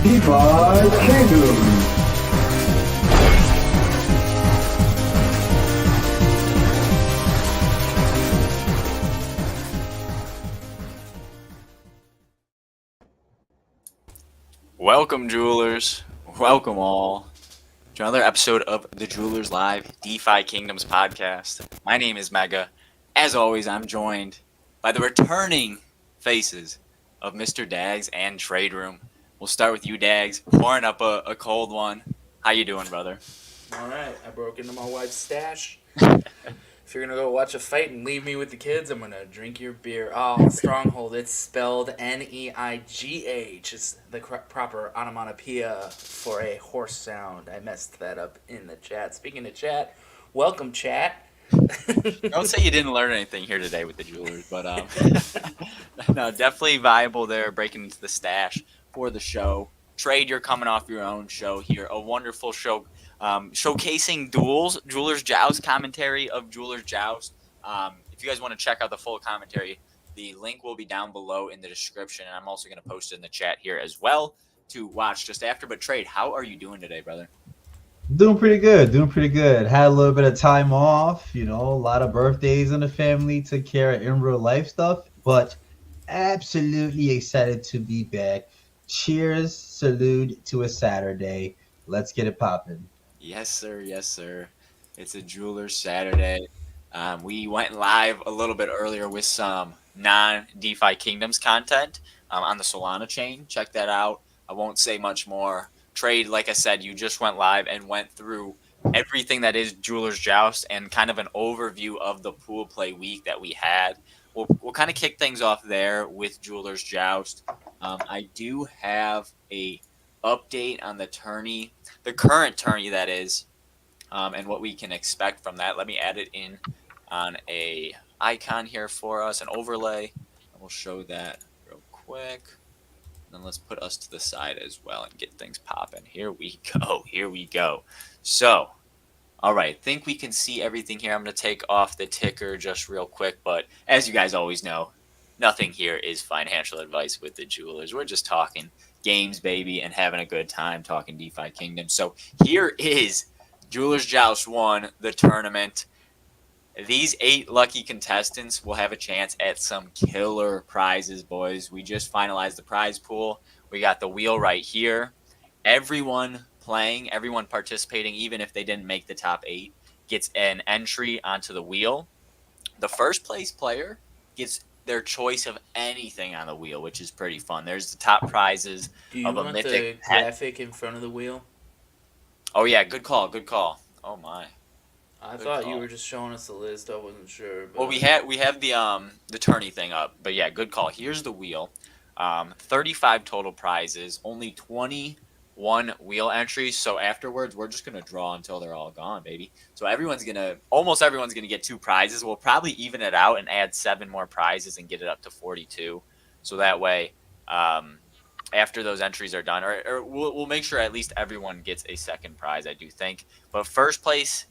DefiKingdoms. Welcome, Jewelers. Welcome all to another episode of the Jewelers Live DefiKingdoms podcast. My name is Mega. As always, I'm joined by the returning faces of Mr. Daggs and Trade Room. We'll start with you, Daggs, pouring up a cold one. How you doing, brother? All right, I broke into my wife's stash. If you're gonna go watch a fight and leave me with the kids, I'm gonna drink your beer. Oh, Stronghold. It's spelled Neigh. It's the proper onomatopoeia for a horse sound. I messed that up in the chat. Speaking of chat, welcome chat. Don't say you didn't learn anything here today with the Jewelers, but no, definitely viable there, breaking into the stash for the show. Trade, you're coming off your own show here, a wonderful show showcasing Duels, Jewelers Joust commentary of Jewelers Joust. If you guys want to check out the full commentary, the link will be down below in the description, and I'm also going to post it in the chat here as well to watch just after. But Trade, how are you doing today, brother? Doing pretty good. Had a little bit of time off, a lot of birthdays in the family, took care of in real life stuff, but absolutely excited to be back. Cheers, salute to a Saturday. Let's get it popping. Yes, sir. Yes, sir. It's a Jewelers Saturday. We went live a little bit earlier with some non-DefiKingdoms content on the Solana chain. Check that out. I won't say much more. Trade, like I said, you just went live and went through everything that is Jewelers Joust and kind of an overview of the pool play week that we had. We'll kind of kick things off there with Jewelers Joust. I do have a update on the current tourney that is, and what we can expect from that. Let me add it in on a icon here for us, an overlay, and we'll show that real quick. Then let's put us to the side as well and get things popping. Here we go. So, all right, think we can see everything here. I'm going to take off the ticker just real quick, but as you guys always know, nothing here is financial advice with the Jewelers. We're just talking games, baby, and having a good time talking DefiKingdom. So here is Jewelers Joust 1, the tournament. These 8 lucky contestants will have a chance at some killer prizes, boys. We just finalized the prize pool. We got the wheel right here. Everyone playing, everyone participating, even if they didn't make the top 8, gets an entry onto the wheel. The first place player gets their choice of anything on the wheel, which is pretty fun. There's the top prizes of a mythic the graphic in front of the wheel? Oh, yeah, good call. Oh, my. I thought you were just showing us the list. I wasn't sure. But... Well, we have the tourney thing up, but yeah, good call. Here's the wheel. 35 total prizes, only 21 wheel entries. So afterwards, we're just gonna draw until they're all gone, baby. So almost everyone's gonna get 2 prizes. We'll probably even it out and add 7 more prizes and get it up to 42. So that way, after those entries are done, or we'll make sure at least everyone gets a second prize, I do think. But first place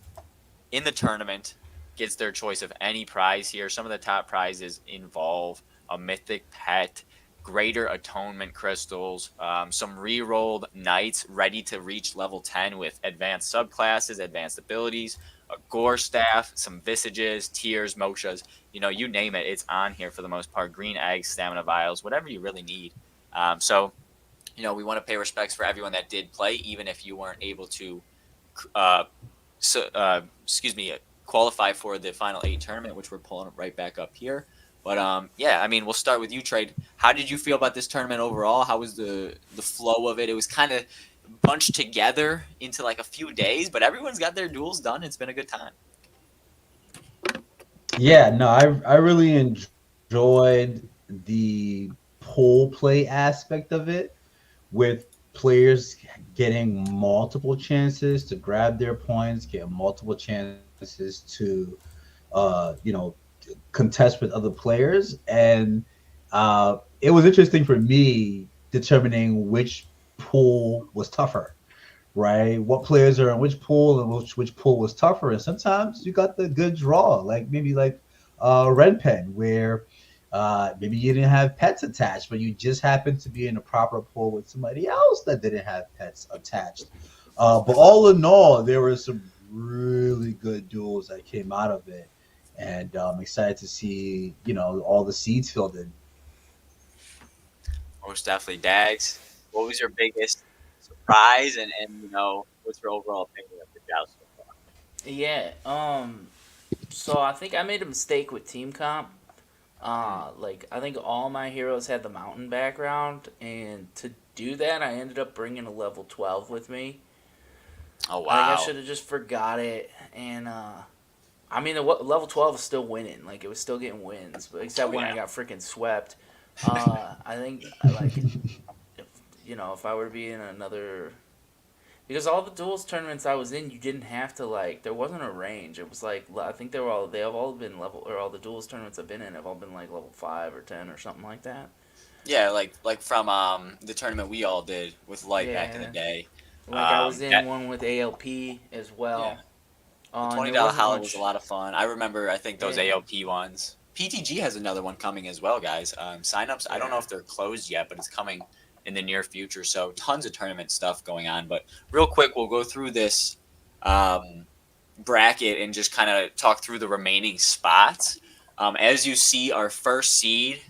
in the tournament gets their choice of any prize here. Some of the top prizes involve a mythic pet, greater atonement crystals, some re-rolled knights ready to reach level 10 with advanced subclasses, advanced abilities, a gore staff, some visages, tears, moksas, you name it, it's on here for the most part. Green eggs, stamina vials, whatever you really need. So we want to pay respects for everyone that did play, even if you weren't able to qualify for the final 8 tournament, which we're pulling right back up here. But we'll start with you, Trade. How did you feel about this tournament overall? How was the flow of it? It was kind of bunched together into like a few days, but everyone's got their duels done. It's been a good time. Yeah, no, I really enjoyed the pool play aspect of it, with players getting multiple chances to grab their points, get multiple chances to, contest with other players. And it was interesting for me determining which pool was tougher, right? What players are in which pool and which pool was tougher. And sometimes you got the good draw, like maybe Red Pen, where Maybe you didn't have pets attached, but you just happened to be in a proper pool with somebody else that didn't have pets attached. But all in all, there were some really good duels that came out of it, and I'm excited to see all the seeds filled in. Most definitely, Dags. What was your biggest surprise, and what's your overall opinion of the joust so far? Yeah. So I think I made a mistake with team comp. Hmm. Like I think all my heroes had the mountain background, and to do that, I ended up bringing a level 12 with me. Oh I think I wow. should have just forgot it, and I mean, the level 12 is still winning. Like it was still getting wins, but except Oh when I yeah. got freaking swept. I think like if if I were to be in another, because all the duels tournaments I was in, you didn't have to like. There wasn't a range. It was like I think they have all been level, or all the duels tournaments I've been in have all been like level 5 or 10 or something like that. Yeah, like from the tournament we all did with Light back in the Yeah, day. like I was in That one with ALP as yeah, well. the And $20 there wasn't holla was a much. lot of fun. I remember. I think those Yeah, AOP ones. PTG has another one coming as well, guys. Signups. I don't know yeah. if they're closed yet, but it's coming in the near future. So tons of tournament stuff going on. But real quick, we'll go through this bracket and just kind of talk through the remaining spots. As you see, our first seed,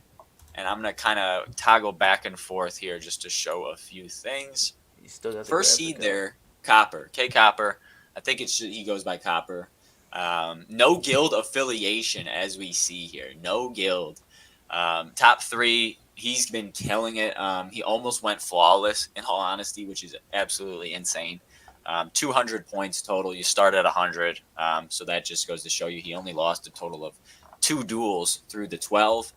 and I'm gonna kind of toggle back and forth here just to show a few things. You still got the First graphic seed up. there, Copper. K Copper. I think he goes by Copper. No guild affiliation as we see here. No guild. Top three. He's been killing it. He almost went flawless in all honesty, which is absolutely insane. 200 points total. You start at 100. So that just goes to show you he only lost a total of 2 duels through the 12.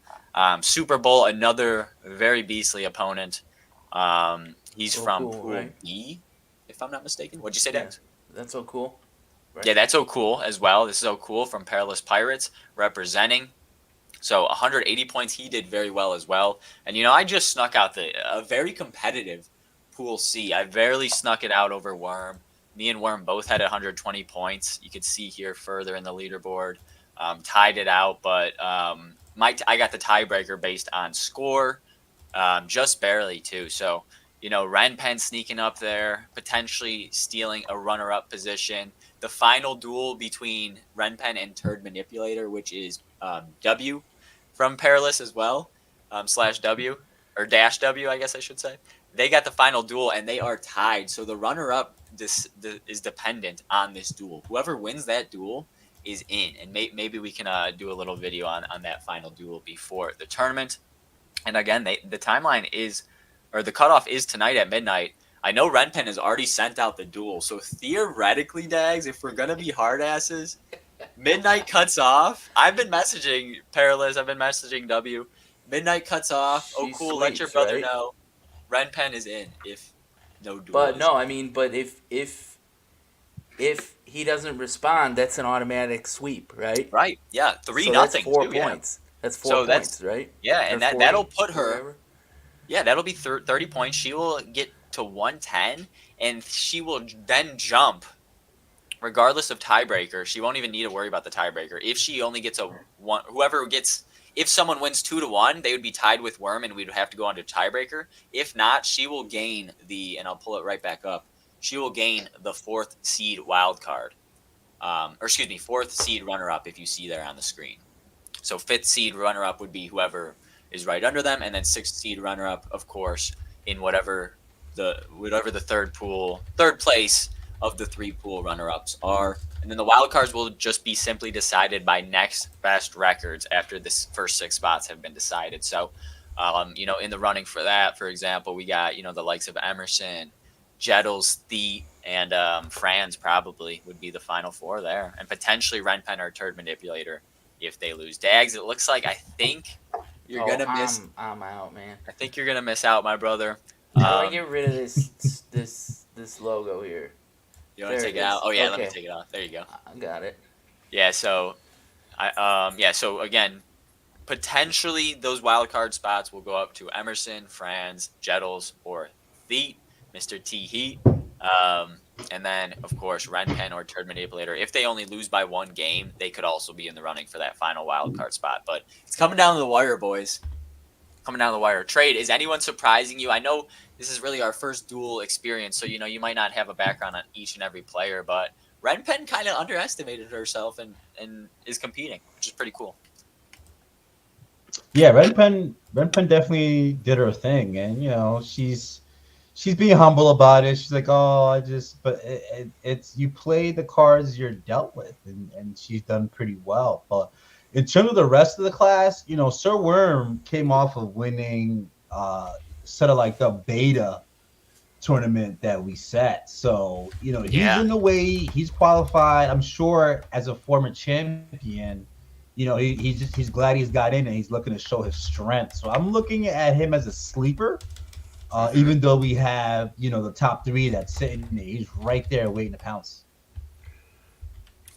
Super Bowl, another very beastly opponent. He's So from cool, Pool right? B, if I'm not mistaken. What'd you say, Yeah, Dex? that's so cool, Yeah, right? that's so cool as well. This is so cool from Perilous Pirates representing. So 180 points, he did very well as well. And I just snuck out a very competitive Pool C. I barely snuck it out over Worm. Me and Worm both had 120 points. You could see here further in the leaderboard. Tied it out, but I got the tiebreaker based on score, just barely too. So Renpen sneaking up there, potentially stealing a runner-up position. The final duel between Renpen and Turd Manipulator, which is W from Perilous as well, slash W or dash W, I guess I should say. They got the final duel and they are tied. So the runner-up is dependent on this duel. Whoever wins that duel is in, and maybe we can do a little video on that final duel before the tournament. And again, the timeline is, or the cutoff is tonight at midnight. I know Renpen has already sent out the duel, so theoretically, Dags, if we're gonna be hard asses, midnight cuts off. I've been messaging Perilous. I've been messaging W. Midnight cuts off. Oh, She cool. Let your sweeps, brother right? know. Renpen is in if no duel But is. no, I mean, but if he doesn't respond, that's an automatic sweep, right? Right. Yeah. Three So that's nothing four too. Yeah. points. That's four So that's points, right? yeah, Or and that'll 40 put or her. whatever. Yeah, that'll be 30 points. She will get to 110, and she will then jump regardless of tiebreaker. She won't even need to worry about the tiebreaker. If she only gets a one, whoever gets, if someone wins 2-1, they would be tied with Worm, and we'd have to go on to tiebreaker. If not, she will gain and I'll pull it right back up. She will gain the 4th seed wild card, or excuse me, 4th seed runner up if you see there on the screen. So 5th seed runner up would be whoever is right under them, and then 6th seed runner up, of course, in whatever the third place of the 3 pool runner ups are. And then the wild cards will just be simply decided by next best records after this first 6 spots have been decided. So, in the running for that, for example, we got the likes of Emerson, Jettles, Theet, and Franz probably would be the final 4 there, and potentially Renpen or Turd Manipulator if they lose. Dags, it looks like you're Oh, gonna miss. I'm out, man. I think you're gonna miss out, my brother. How do I get rid of this logo here? You want to There take it it out? is. Oh yeah, let me Okay, take it off. There you go. I got it. Yeah. So So again, potentially those wild card spots will go up to Emerson, Franz, Jettles, or Theet, Mr. T Heat. And then, of course, Renpen or Turd Manipulator. If they only lose by one game, they could also be in the running for that final wild card spot. But it's coming down to the wire, boys. Coming down the wire. Trade, is anyone surprising you? I know this is really our first duel experience, so you might not have a background on each and every player, but Renpen kind of underestimated herself and is competing, which is pretty cool. Yeah, Ren Pen definitely did her thing, and she's being humble about it. She's like, oh, but it's you play the cards you're dealt with, and she's done pretty well. But in terms of the rest of the class, Sir Worm came off of winning sort of like the beta tournament that we set. So, he's Yeah. in the way, he's qualified. I'm sure as a former champion, he's glad he's got in and he's looking to show his strength. So I'm looking at him as a sleeper. Mm-hmm. Even though we have, the top three that's sitting there, he's right there waiting to pounce.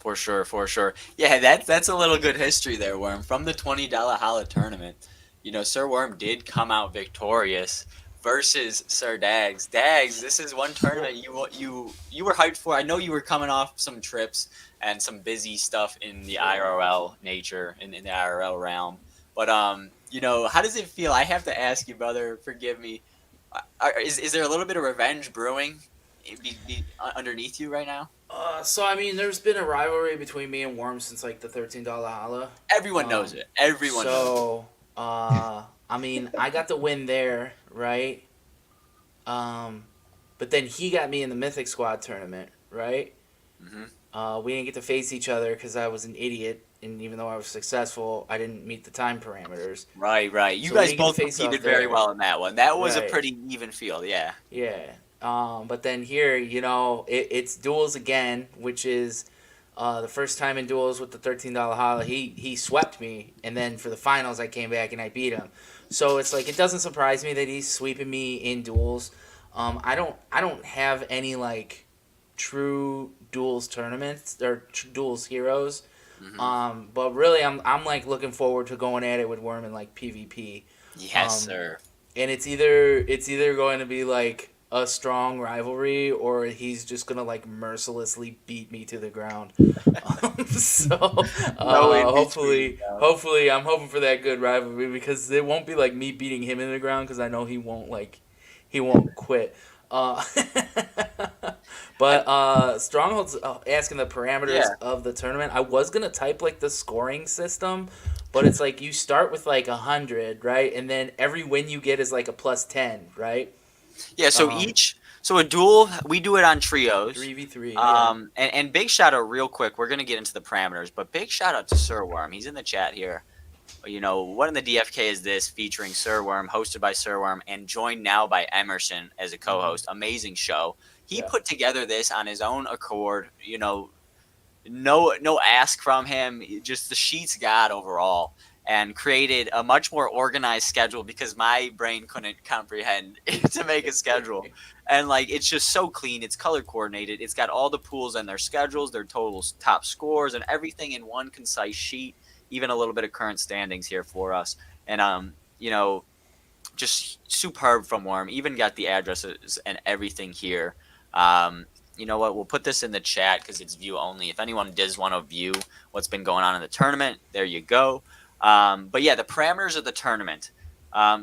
For sure, for sure. Yeah, that's a little good history there, Worm. From the $20 Holla tournament, Sir Worm did come out victorious versus Sir Daggs. Daggs, this is one tournament you were hyped for. I know you were coming off some trips and some busy stuff in the IRL nature, in the IRL realm. But how does it feel? I have to ask you, brother. Forgive me. Is there a little bit of revenge brewing underneath you right now? So I mean, there's been a rivalry between me and Worm since like the $13 holla. Everyone knows Um, it. Everyone knows it. so I mean, I got the win there, right? Um, but then he got me in the Mythic Squad tournament, right? Hmm. We didn't get to face each other because I was an idiot, and even though I was successful, I didn't meet the time parameters. Right, right. You So we guys didn't get to both face off competed very there, well in that one. That was a right? pretty even field, yeah. Yeah. But then here, it's duels again, which is the first time in duels with the $13 holla. He swept me, and then for the finals, I came back and I beat him. So it's like it doesn't surprise me that he's sweeping me in duels. I don't have any like true duels tournaments or duels heroes. Hmm. But really, I'm like looking forward to going at it with Worm in like PvP. Yes, Um, sir. and it's either going to be like a strong rivalry or he's just gonna like mercilessly beat me to the ground. So No in between, hopefully no. hopefully I'm hoping for that good rivalry because it won't be like me beating him in the ground because I know he won't quit. uh, I, but Stronghold's asking the parameters yeah. of the tournament. I was gonna type like the scoring system, but it's like you start with like 100, right? And then every win you get is like a +10, right? Yeah, Um, so a duel, we do it on trios. 3v3, yeah. And big shout out real quick. We're gonna get into the parameters, but big shout out to Sir Worm. He's in the chat here. What in the DFK is this featuring Sir Worm, hosted by Sir Worm, and joined now by Emerson as a Hmm. co-host. Amazing show. He Yeah. put together this on his own accord. No ask from him, just the sheets god overall, and created a much more organized schedule because my brain couldn't comprehend to make a schedule. And like it's just so clean, it's color coordinated, it's got all the pools and their schedules, their totals, top scores, and everything in one concise sheet, even a little bit of current standings here for us. And just superb from Worm. Even got the addresses and everything here. You know what? We'll put this in the chat because it's view only. If anyone does want to view what's been going on in the tournament, there you go. But yeah, the parameters of the tournament.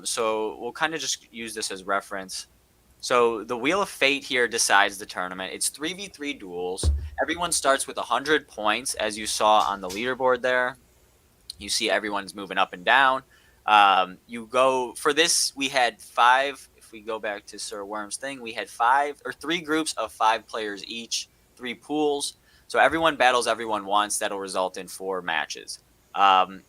So we'll kind of just use this as reference. So the Wheel of Fate here decides the tournament. It's 3v3 duels. Everyone starts with 100 points, as you saw on the leaderboard there. You see everyone's moving up and down. You go for this. We had five. If we go back to Sir Worm's thing, we had three groups of 5 players each, 3 pools. So everyone battles everyone once. That'll result in 4 matches.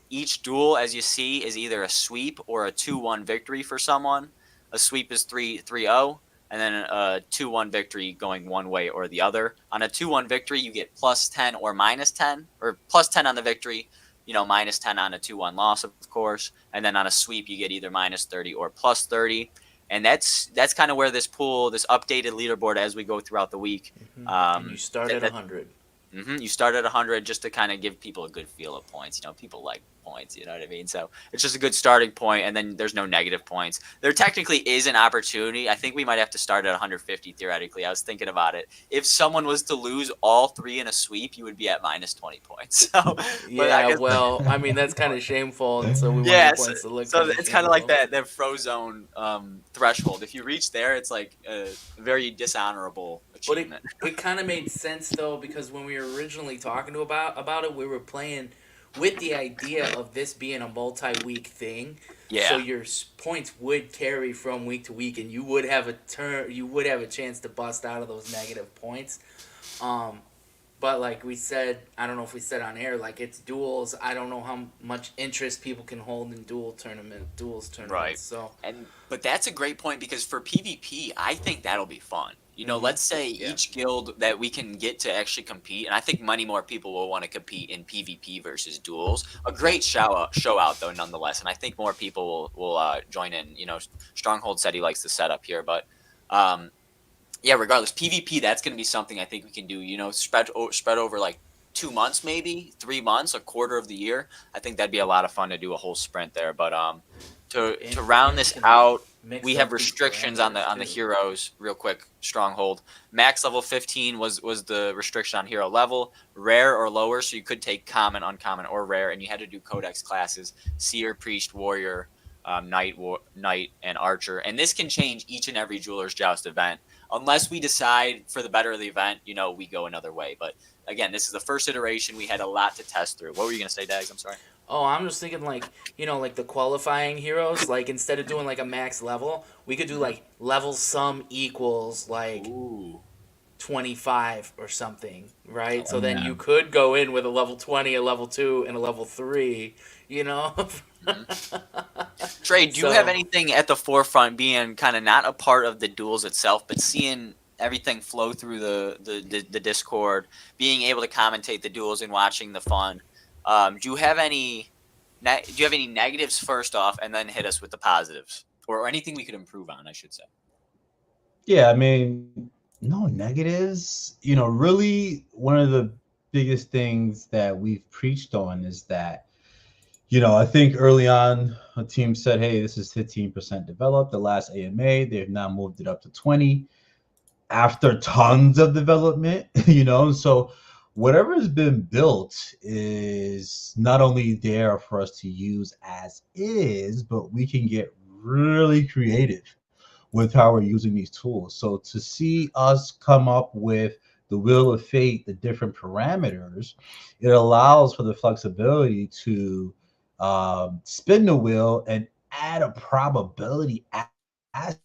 Each duel, as you see, is either a sweep or a 2-1 victory for someone. A sweep is 3-0, and then a 2-1 victory going one way or the other. On a 2-1 victory, you get +10 or -10, or +10 on the victory, -10 on a 2-1 loss, of course. And then on a sweep, you get either -30 or +30. And that's kind of where this updated leaderboard as we go throughout the week. And you start at 100. You start at 100 just to kind of give people a good feel of points. People like points. You know what I mean? So it's just a good starting point, and then there's no negative points. There technically is an opportunity. I think we might have to start at 150 theoretically. I was thinking about it. If someone was to lose all three in a sweep, you would be at minus 20 points. So, but I Yeah, guess well, I mean that's kind of shameful, and so we want the yeah. So, points to look so kind of it's kind of like shameful. that Frozone threshold. If you reach there, it's like a very dishonorable But achievement. it kind of made sense though, because when we were originally talking about it, we were playing with the idea of this being a multi-week thing. So Yeah. your points would carry from week to week, and you would have you would have a chance to bust out of those negative points. Um, but like we said, I don't know if we said on air, like it's duels. I don't know how much interest people can hold in duels Right. tournaments. So, But that's a great point because for PvP, I think that'll be fun. You know, mm-hmm. let's say Yeah. each guild that we can get to actually compete, and I think many more people will want to compete in PvP versus duels. A great show out though, nonetheless, and I think more people will join in. You know, Stronghold said he likes the setup here, but um, yeah, regardless, PvP, that's going to be something I think we can do. You know, spread over like 2 months, maybe 3 months, a quarter of the year. I think that'd be a lot of fun to do a whole sprint there. But to round And this you can out, mix we have up these restrictions on the parameters, too. heroes. Real quick, Stronghold max level 15 was the restriction on hero level, rare or lower. So you could take common, uncommon, or rare, and you had to do codex classes: seer, priest, warrior. Knight, and archer, and this can change each and every Jeweler's Joust event unless we decide for the better of the event, you know, we go another way. But again, this is the first iteration. We had a lot to test through. What were you going to say, Daggs? I'm sorry. Oh, I'm just thinking like, like the qualifying heroes, like instead of doing like a max level, we could do like level sum equals like Ooh. 25 or something, I right? So like then that. you could go in with a level 20, a level 2, and a level 3, you know? Trey, do you have So, anything at the forefront being kind of not a part of the duels itself, but seeing everything flow through the Discord, being able to commentate the duels and watching the fun? Do you have any do you have any negatives first off, and then hit us with the positives, or anything we could improve on? I should say. Yeah, I mean, no negatives. Really, one of the biggest things that we've preached on is that, I think early on, a team said, hey, this is 15% developed. The last AMA, they've now moved it up to 20 after tons of development, So whatever has been built is not only there for us to use as is, but we can get really creative with how we're using these tools. So to see us come up with the wheel of fate, the different parameters, it allows for the flexibility to spin the wheel and add a probability aspect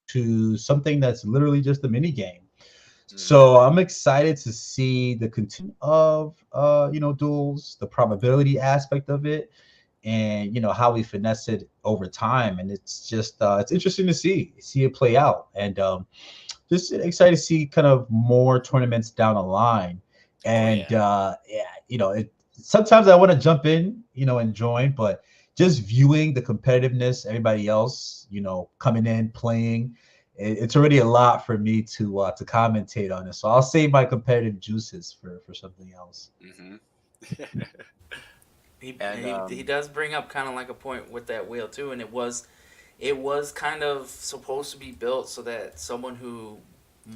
to something that's literally just a mini game. Mm-hmm. So I'm excited to see the continue of duels, the probability aspect of it, and how we finesse it over time. And it's just it's interesting to see it play out, and just excited to see kind of more tournaments down the line. Oh And yeah. yeah, sometimes I want to jump in, and join, but just viewing the competitiveness, everybody else, coming in, playing, it's already a lot for me to commentate on it. So I'll save my competitive juices for something else. Mm-hmm. he, And he does bring up kind of like a point with that wheel, too, and it was kind of supposed to be built so that someone who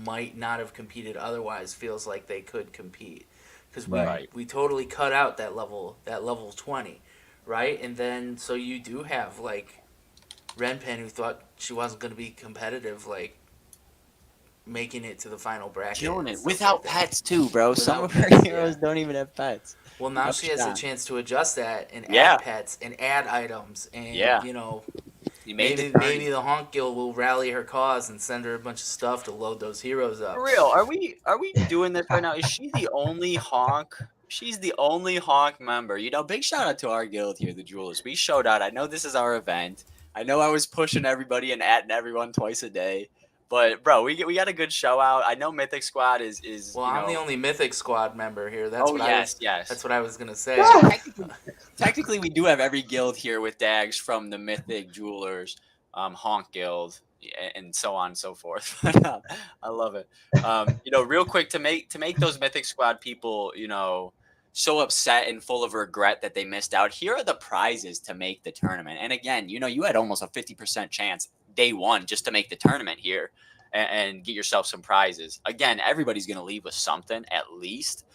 might not have competed otherwise feels like they could compete, because we Right. right. we totally cut out that level 20, right? And then so you do have like Renpen, who thought she wasn't going to be competitive, like making it to the final bracket Killing and it stuff like without that. pets too, bro. Some Without of her pets, heroes yeah. don't even have pets. Well, now No she has a shot. chance to adjust that and Yeah. add pets and add items, and Yeah. You made the maybe turn. the Honk Guild will rally her cause and send her a bunch of stuff to load those heroes For up. real, are we doing this right now? Is she the only honk? She's the only honk member. You know, big shout out to our guild here, the Jewelers. We showed out. I know this is our event. I know I was pushing everybody and atting everyone twice a day. But bro, we got a good show out. I know Mythic Squad is Well, I'm the only Mythic Squad member here. That's oh what I was. yes, yes. That's what I was gonna Which say. technically we do have every guild here with Dags from the Mythic Jewelers, Honk Guild, and so on and so forth. But, I love it. Real quick to make those Mythic Squad people, so upset and full of regret that they missed out. Here are the prizes to make the tournament. And again, you had almost a 50% chance day one just to make the tournament here and get yourself some prizes. Again, everybody's going to leave with something at least.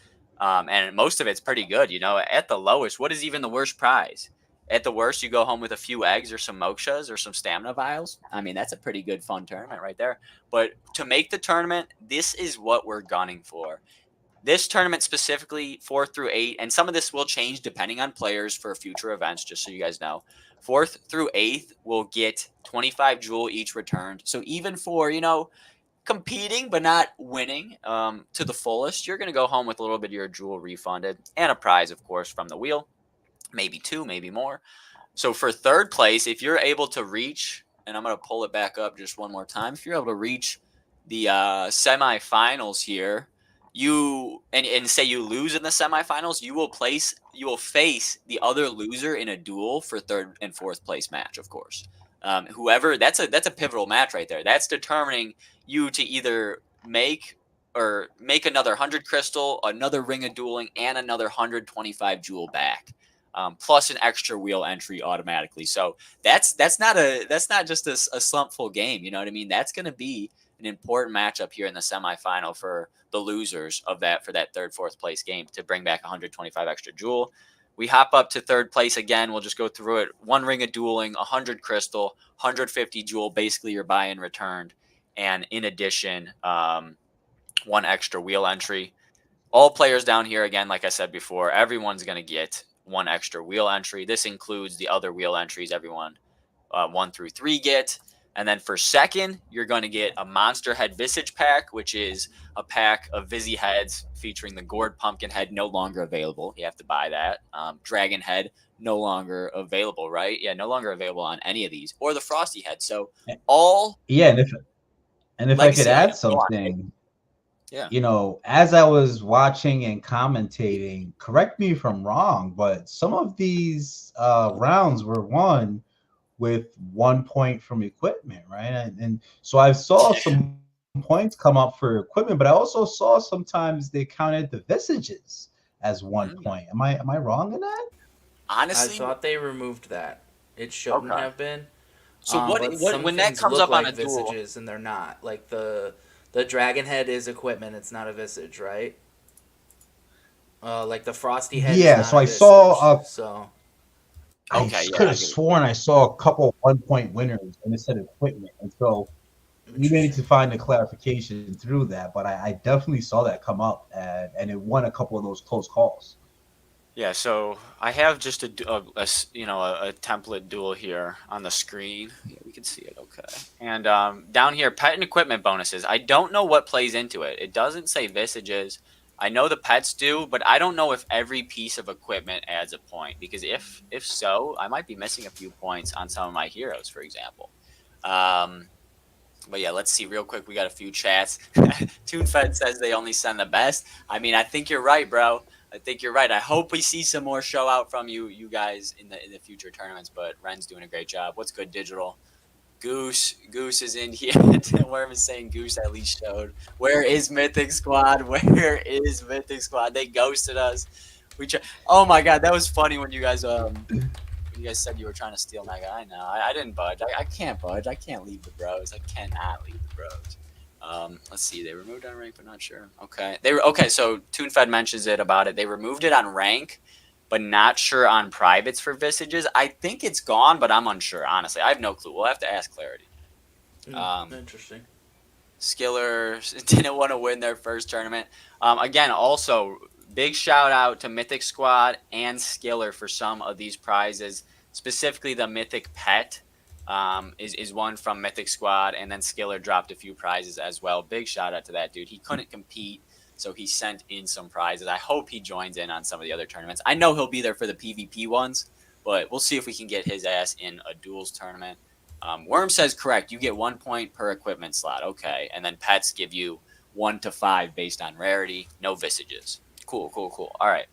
And most of it's pretty good. At the lowest, what is even the worst prize? At the worst, you go home with a few eggs or some mokshas or some stamina vials. I mean, that's a pretty good, fun tournament right there. But to make the tournament, this is what we're gunning for. This tournament specifically, 4th through 8, and some of this will change depending on players for future events, just so you guys know. 4th through 8th will get 25 jewel each returned. So even for, competing but not winning to the fullest, you're going to go home with a little bit of your jewel refunded and a prize, of course, from the wheel. Maybe 2, maybe more. So for 3rd place, if you're able to reach, and I'm going to pull it back up just one more time, if you're able to reach the semifinals here, and say you lose in the semifinals, you will face the other loser in a duel for 3rd and 4th place match, of course. Whoever that's a pivotal match right there. That's determining you to either make another 100 crystal, another ring of dueling, and another 125 jewel back. Plus an extra wheel entry automatically. So that's not just a slumpful game. You know what I mean? That's going to be an important matchup here in the semifinal for the losers of that, for that 3rd, 4th place game, to bring back 125 extra jewel. We hop up to 3rd place again. We'll just go through it. 1 ring of dueling, 100 crystal, 150 jewel, basically your buy-in returned. And in addition, 1 extra wheel entry. All players down here, again, like I said before, everyone's going to get 1 extra wheel entry. This includes the other wheel entries everyone 1 through 3 get. And then for 2nd, you're going to get a Monster Head Visage pack, which is a pack of Vizzy heads featuring the Gourd Pumpkin head, no longer available. You have to buy that. Dragon head, no longer available, right? Yeah, no longer available on any of these. Or the Frosty head. So all Yeah, and if I could legacy add items. Go on. something, Yeah. as I was watching and commentating, correct me if I'm wrong, but some of these rounds were won with 1 point from equipment, right? And so I saw some points come up for equipment, but I also saw sometimes they counted the visages as 1 point. Am I wrong in that? I Honestly, thought they removed that. It shouldn't okay. have been. So But some when that things comes look up on like a duel, visages and they're not. Like the dragon head is equipment. It's not a visage, right? Like the frosty head is Yeah, not so a I saw visage. So I okay, could yeah, I have get it. sworn I saw a couple 1 point winners and it said equipment. And so we may need interesting. to find a clarification through that, but I definitely saw that come up and it won a couple of those close calls. Yeah, so I have just a template duel here on the screen. Yeah, we can see it. Okay, and down here, pet and equipment bonuses. I don't know what plays into it. It doesn't say visages. I know the pets do, but I don't know if every piece of equipment adds a point, because if so, I might be missing a few points on some of my heroes, for example. Um, but yeah, let's see real quick. We got a few chats. TuneFed says they only send the best. I mean, I think you're right, bro. I think you're right. I hope we see some more show out from you guys in the future tournaments. But Ren's doing a great job. What's good, Digital? Goose is in here. Worm is saying Goose at least showed. Where is Mythic Squad? Where is Mythic Squad? They ghosted us. Oh my god, that was funny when you guys said you were trying to steal my guy. No, I didn't budge. I can't budge. I can't leave the bros. I cannot leave the bros. Let's see. They removed on rank, but not sure. Okay. Okay. So TuneFed mentions it about it. They removed it on rank, but not sure on privates for visages. I think it's gone, but I'm unsure. Honestly, I have no clue. We'll have to ask Clarity. Interesting. Skiller didn't want to win their first tournament. Again, also big shout out to Mythic Squad and Skiller for some of these prizes, specifically the Mythic Pet. Is one from Mythic Squad, and then Skiller dropped a few prizes as well. Big shout out to that dude. He couldn't compete, so he sent in some prizes. I hope he joins in on some of the other tournaments. I know he'll be there for the PvP ones, but we'll see if we can get his ass in a duels tournament. Worm says correct. You get 1 point per equipment slot. Okay, and then pets give you 1 to 5 based on rarity. No visages. Cool. All right.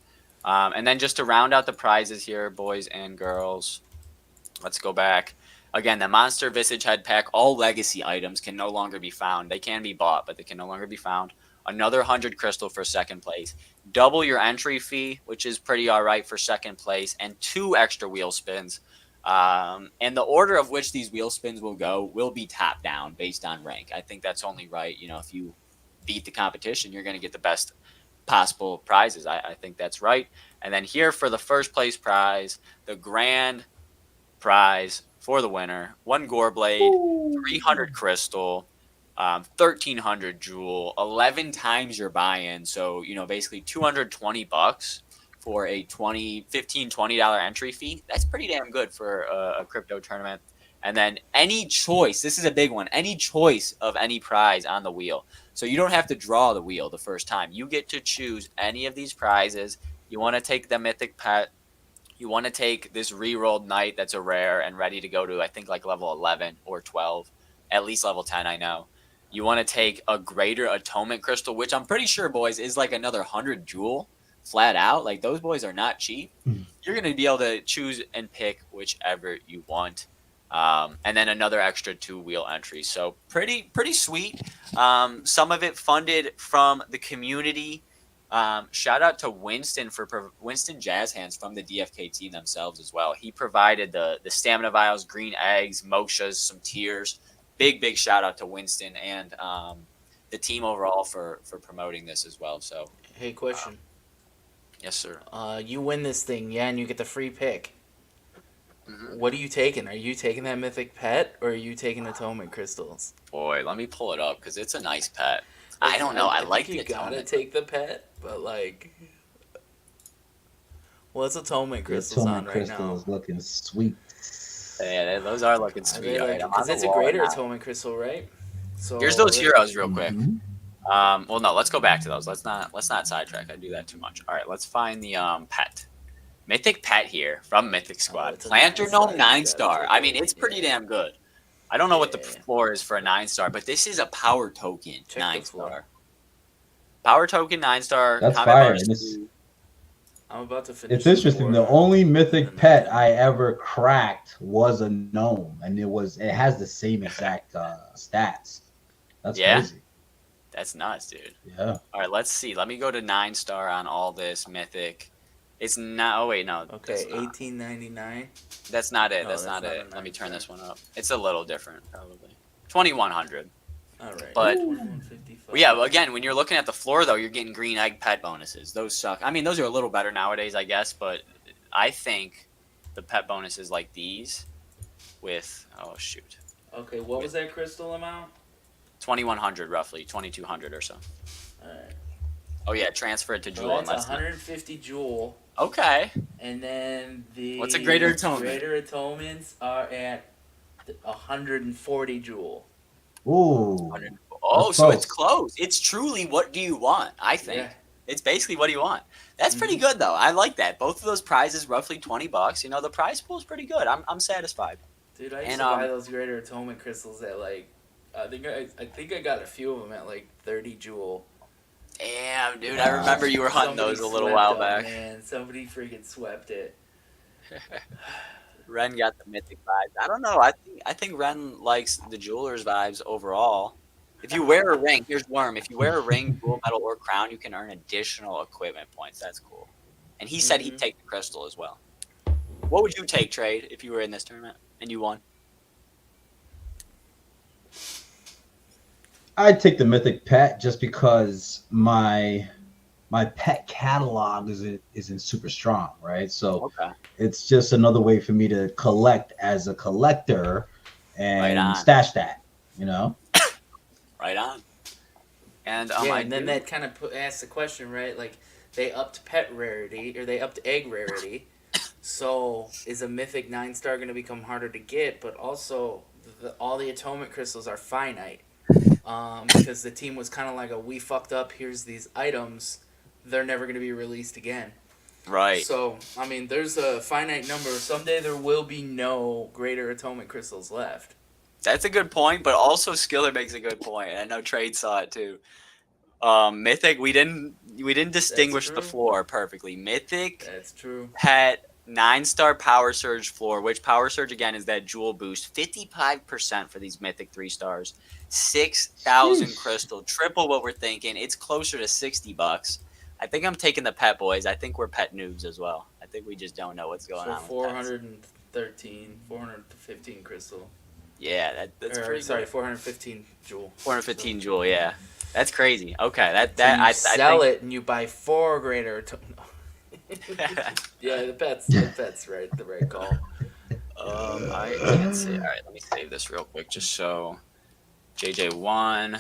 And then just to round out the prizes here, boys and girls, let's go back. Again, the Monster Visage Head Pack, all legacy items can no longer be found. They can be bought, but they can no longer be found. another 100 crystal for second place, double your entry fee, which is pretty all right for second place, and 2 extra wheel spins. And the order of which these wheel spins will go will be top down based on rank. I think that's only right. You know, if you beat the competition, you're going to get the best possible prizes. I think that's right. And then here for the first place prize, the grand prize for the winner: 1 gore blade, 300 crystal, 1,300 jewel, 11 times your buy-in. So, you know, basically $220 for a $15-$20 entry fee. That's pretty damn good for a crypto tournament. And then any choice, this is a big one, any choice of any prize on the wheel. So you don't have to draw the wheel the first time. You get to choose any of these prizes. You want to take the mythic pet. You want to take this re-rolled knight that's a rare and ready to go to, I think, like level 11 or 12, at least level 10, I know. You want to take a greater atonement crystal, which I'm pretty sure, boys, is like another 100 jewel flat out. Like, those boys are not cheap. You're going to be able to choose and pick whichever you want. And then another extra 2 wheel entries. So pretty sweet. Some of it funded from the community. Shout out to Winston for Winston Jazz Hands from the DFK team themselves as well. He provided the stamina vials, green eggs, moksas, some tears. Big shout out to Winston and the team overall for promoting this as well. So, Hey, question. yes, sir. You win this thing, yeah, and you get the free pick. Mhm. What are you taking? Are you taking that mythic pet, or are you taking atonement crystals? Boy, let me pull it up because it's a nice pet. I don't know. I like think the you gotta atonement. take the pet, but like, what's atonement The crystals on atonement right crystal now? is looking sweet. Yeah, those are looking Are sweet. they All like? right, I'm on Because the it's a wall greater now. atonement crystal, right? So Here's those heroes real quick. Mhm. Well, no, let's go back to those. Let's not sidetrack. I do that too much. All right, let's find the pet. Mythic pet here from Mythic Squad. it's a Planter 9-star, Gnome you 9-star. gotta I take mean, it. it's pretty Yeah. damn good. I don't know what the Yeah. floor is for a 9-star, but this is a power token Check the 9-star. floor. Power token 9-star. That's Combat fire. bonus And it's 2. I'm about to finish. it's the interesting. The floor. only And mythic then pet can- I ever cracked was a gnome, and it has the same exact stats. That's Yeah? crazy. That's nuts, dude. Yeah. All right, let's see. Let me go to 9-star on all this Mythic. It's not. Oh wait, no. Okay, That's not, 1899. that's not it. No, That's that's not not it. a Let me turn 9-star. this one up. It's a little different, probably. 2100. All right. But 2155. yeah, well, again, when you're looking at the floor, though, you're getting green egg pet bonuses. Those suck. I mean, those are a little better nowadays, I guess, but I think the pet bonuses like these with, oh, shoot, Okay, what was that crystal amount? 2100 roughly, 2200 or so. All right. Oh, yeah, transfer it to So Jewel. that's And let's 150 jewel, okay. and then the What's a greater atonement? Greater atonements are at 140 jewel. Ooh. Oh, That's so it's close. close. It's truly what do you want, I think. Yeah. It's basically what do you want. That's pretty good, though. I like that. Both of those prizes, roughly $20. You know, the prize pool is pretty good. I'm satisfied. Dude, I used And, to buy those greater atonement crystals at like, I think I got a few of them at like 30 jewel. Damn, dude. I remember you were hunting Somebody those a little swept while them, back. Man, somebody freaking swept it. Ren got the mythic vibes. I don't know. I think Ren likes the jeweler's vibes overall. If you wear a ring, here's Worm. If you wear a ring, jewel, medal, or crown, you can earn additional equipment points. That's cool. And he said he'd take the crystal as well. What would you take, Trade, if you were in this tournament and you won? I'd take the mythic pet just because my pet catalog isn't super strong, right? So Okay. it's just another way for me to collect as a collector Right and on. stash that, you know? Right on. And Yeah, and then that kind of asks the question, right? Like, they upped pet rarity, or they upped egg rarity. So, is a mythic 9-star going to become harder to get? But also, all the atonement crystals are finite. Because the team was kind of like we fucked up, here's these items, they're never going to be released again. right. So, I mean, there's a finite number. Someday there will be no greater atonement crystals left. That's a good point, but also Skiller makes a good point. I know Trade saw it too. Mythic, we didn't distinguish the true. floor perfectly. Mythic That's true. pet 9-star Power Surge floor, which Power Surge, again, is that jewel boost. 55% for these mythic 3 stars. 6,000 Sheesh. crystal. Triple what we're thinking. It's closer to $60. I think I'm taking the pet boys. I think we're pet noobs as well. I think we just don't know what's going So on with pets. 415 crystal. Yeah, that's pretty Sorry, good. 415 jewel. 415 jewel, yeah. That's crazy. Okay, So you I sell think it and you buy 4 greater. Yeah, the pet's right. The right call. I can't see. All right, let me save this real quick just so JJ1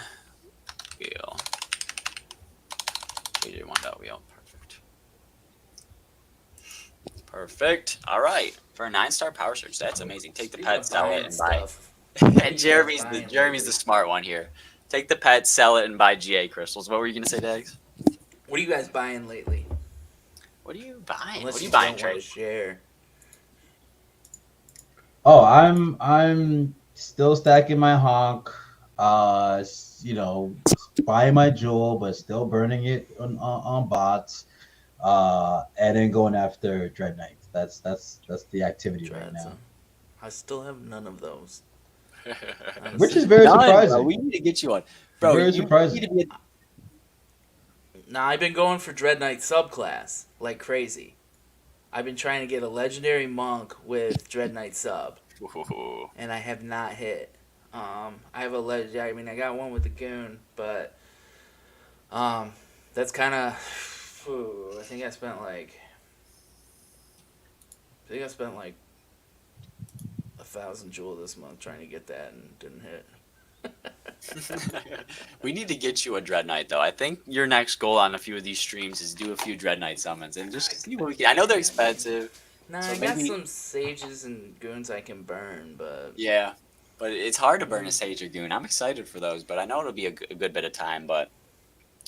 wheel. JJ1.wheel. Perfect. Perfect. All right. For a 9-star Power Surge, that's amazing. Take the Speaking pet, of sell buying it, and buy. stuff. And Jeremy's the smart one here. Take the pet, sell it, and buy GA crystals. What were you gonna say, Daggs? What are you guys buying lately? What are you buying? Unless What are you you buying, don't want Trey? to share. Oh, I'm still stacking my honk. Buying my jewel, but still burning it on bots. And then going after Dread Knights. That's the activity right Dreads, huh? now, I still have none of those. which is Honestly. very None, bro. surprising. We need to get you one, bro. Very You need to surprising. be. Nah, I've been going for Dread Knight subclass like crazy. I've been trying to get a legendary monk with Dread Knight sub, and I have not hit. I have a I mean, I got one with the goon, but that's kind of. I think I spent like. I think I spent like 1,000 jewel this month trying to get that and didn't hit. We need to get you a Dread Knight, though. I think your next goal on a few of these streams is do a few Dread Knight summons and just see what we can. I know they're expensive, Nah, so I got maybe some sages and goons I can burn, but yeah. But it's hard to burn a Sage or Goon. I'm excited for those, but I know it'll be a good bit of time. But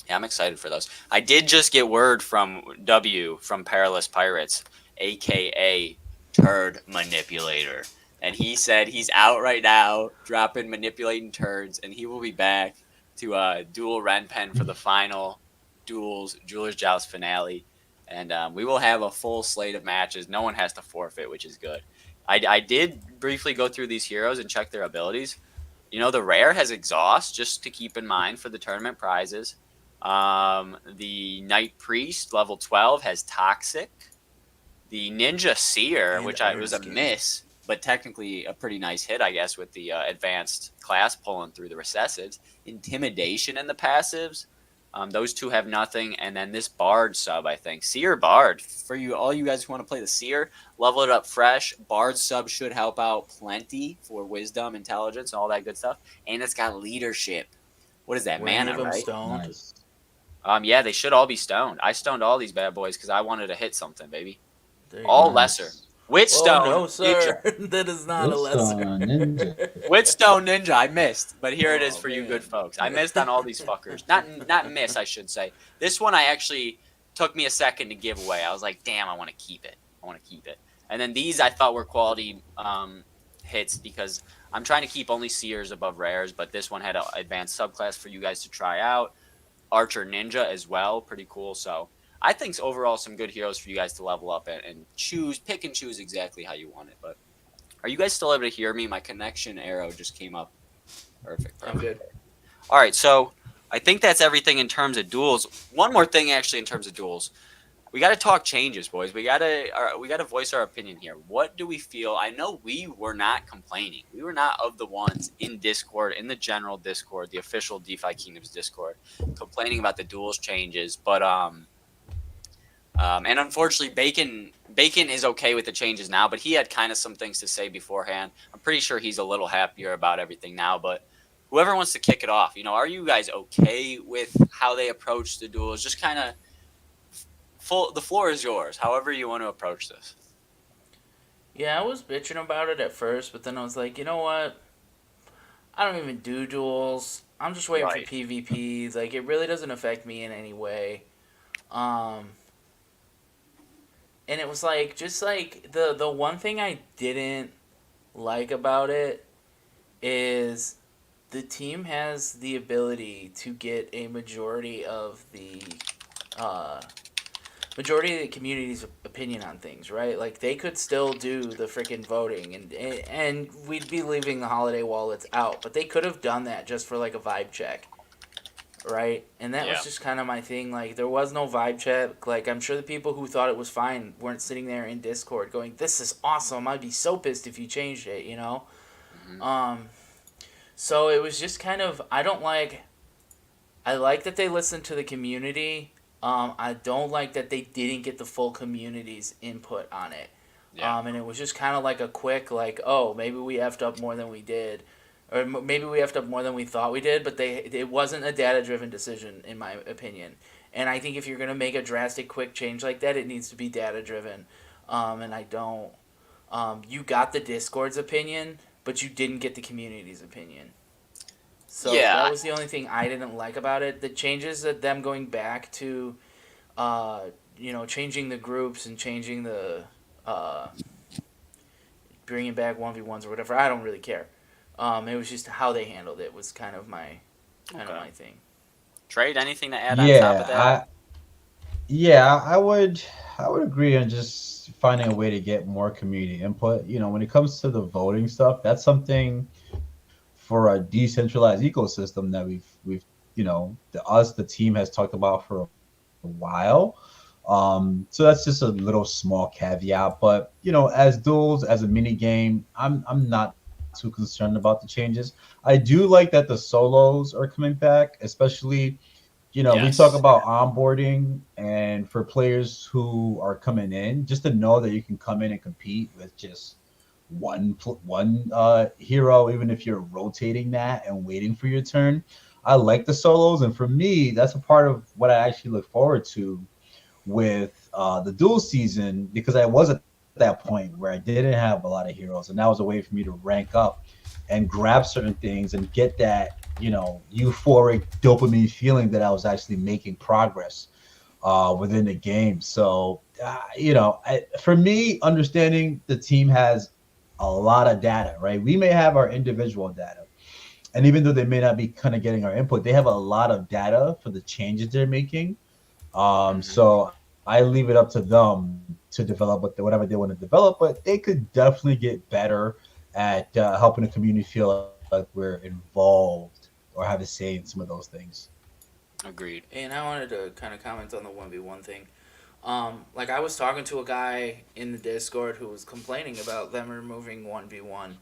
yeah, I'm excited for those. I did just get word from W from Perilous Pirates, aka Turd Manipulator. And he said he's out right now, dropping manipulating turds, and he will be back to duel Ren Pen for the final duels Jewelers Joust finale. And we will have a full slate of matches. No one has to forfeit, which is good. I did briefly go through these heroes and check their abilities. You know, the rare has exhaust, just to keep in mind for the tournament prizes. The Knight Priest, level 12, has Toxic. The Ninja Seer, and which Iron was a Skin. miss, but technically a pretty nice hit, I guess, with the advanced class pulling through the recessives. Intimidation in the passives. Those two have nothing. And then this Bard sub, I think. Seer Bard. For you, all you guys who want to play the Seer, level it up fresh. Bard sub should help out plenty for wisdom, intelligence, and all that good stuff. And it's got leadership. What is that? Were any Mana, of them right? stoned? Nice. Yeah, they should all be stoned. I stoned all these bad boys because I wanted to hit something, baby. There you All go. lesser. Nice. Witchstone Oh no, Ninja. sir. That is not a Whetstone lesser. Ninja. Witchstone Ninja. I missed, but here it is Oh, for you good man. folks. I missed on all these fuckers. Not miss, I should say. This one I actually took me a second to give away. I was like, damn, I want to keep it. And then these I thought were quality hits because I'm trying to keep only Seers above rares, but this one had an advanced subclass for you guys to try out. Archer Ninja as well, pretty cool. So I think overall some good heroes for you guys to level up and pick and choose exactly how you want it. But are you guys still able to hear me? My connection arrow just came up. Perfect. I'm good. All right, so I think that's everything in terms of duels. One more thing, actually, in terms of duels, we got to talk changes, boys. We got to voice our opinion here. What do we feel? I know we were not complaining. We were not of the ones in Discord, in the general Discord, the official DefiKingdoms Discord, complaining about the duels changes. But and unfortunately, Bacon is okay with the changes now, but he had kind of some things to say beforehand. I'm pretty sure he's a little happier about everything now. But whoever wants to kick it off, are you guys okay with how they approach the duels? Just kind of the floor is yours. However you want to approach this. Yeah, I was bitching about it at first, but then I was like, you know what? I don't even do duels. I'm just waiting Right. for PvPs. Like, it really doesn't affect me in any way. And it was like, just like, the one thing I didn't like about it is the team has the ability to get a majority of the majority of the community's opinion on things, right? Like they could still do the freaking voting, and we'd be leaving the holiday wallets out, but they could have done that just for like a vibe check, right? And that Yeah. was just kind of my thing. Like there was no vibe check. Like I'm sure the people who thought it was fine weren't sitting there in Discord going, "This is awesome. I'd be so pissed if you changed it," you know. Hmm. Um, so it was just kind of I don't like. I like that they listened to the community. I don't like that they didn't get the full community's input on it. Yeah. And it was just kind of like a quick, like, oh, maybe we effed up more than we did, or maybe we effed up more than we thought we did. But it wasn't a data driven decision, in my opinion. And I think if you're gonna make a drastic, quick change like that, it needs to be data driven. And I don't. You got the Discord's opinion, but you didn't get the community's opinion. So Yeah. that was the only thing I didn't like about it. The changes that them going back to, uh, changing the groups and changing the, uh, bringing back 1v1s or whatever. I don't really care. It was just how they handled it was Okay. my thing. Trade, anything to add on top of Yeah, that? I would agree on just finding a way to get more community input. When it comes to the voting stuff, that's something for a decentralized ecosystem that we've the team has talked about for a while. So that's just a little small caveat. But as duels, as a mini game, I'm not too concerned about the changes. I do like that the solos are coming back, especially we talk Yes. about onboarding and for players who are coming in, just to know that you can come in and compete with just one hero, even if you're rotating that and waiting for your turn. I like the solos, and for me, that's a part of what I actually look forward to with the dual season because I was at that point where I didn't have a lot of heroes, and that was a way for me to rank up and grab certain things and get that euphoric dopamine feeling that I was actually making progress within the game. So for me, understanding the team has a lot of data, right? We may have our individual data, and even though they may not be kind of getting our input, they have a lot of data for the changes they're making. Hmm. So I leave it up to them to develop whatever they want to develop, but they could definitely get better at helping the community feel like we're involved or have a say in some of those things. Agreed. And I wanted to kind of comment on the 1v1 thing. Like I was talking to a guy in the Discord who was complaining about them removing 1v1,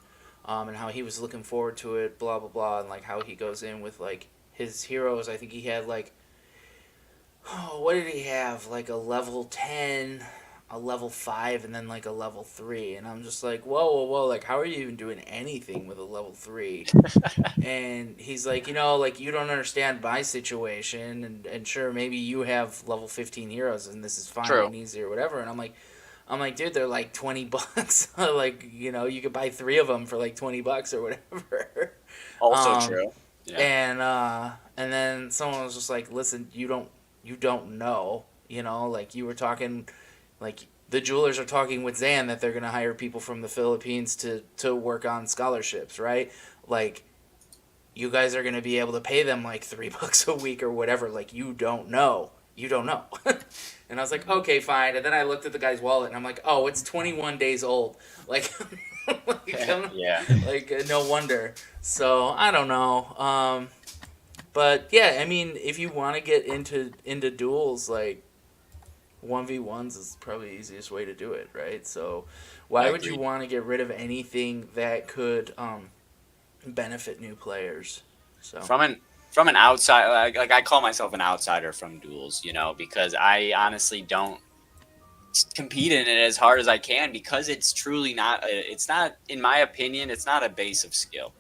and how he was looking forward to it, blah blah blah, and like how he goes in with like his heroes. I think he had like, oh, what did he have? Like a level 10, a level 5, and then like a level 3. And I'm just like, whoa, whoa, whoa, like how are you even doing anything with a level 3? And he's like, like you don't understand my situation, and sure, maybe you have level 15 heroes and this is fine True. and easy or whatever. And I'm like, dude, they're like $20. Like, you could buy 3 of them for like $20 or whatever. Also um, true. Yeah. and then someone was just like, listen, you don't know, like you were talking, like the jewelers are talking with Zan that they're gonna hire people from the Philippines to work on scholarships, right? Like you guys are gonna be able to pay them like $3 a week or whatever. Like you don't know. And I was like, okay, fine. And then I looked at the guy's wallet and I'm like, oh, it's 21 days old. Like, Yeah. no wonder. So I don't know. But yeah, I mean, if you want to get into duels, like 1v1s is probably the easiest way to do it, right? So why would you Agreed. want to get rid of anything that could benefit new players? So From an from an outside, like I call myself an outsider from duels, because I honestly don't compete in it as hard as I can because it's truly not. It's not, in my opinion, it's not a base of skill.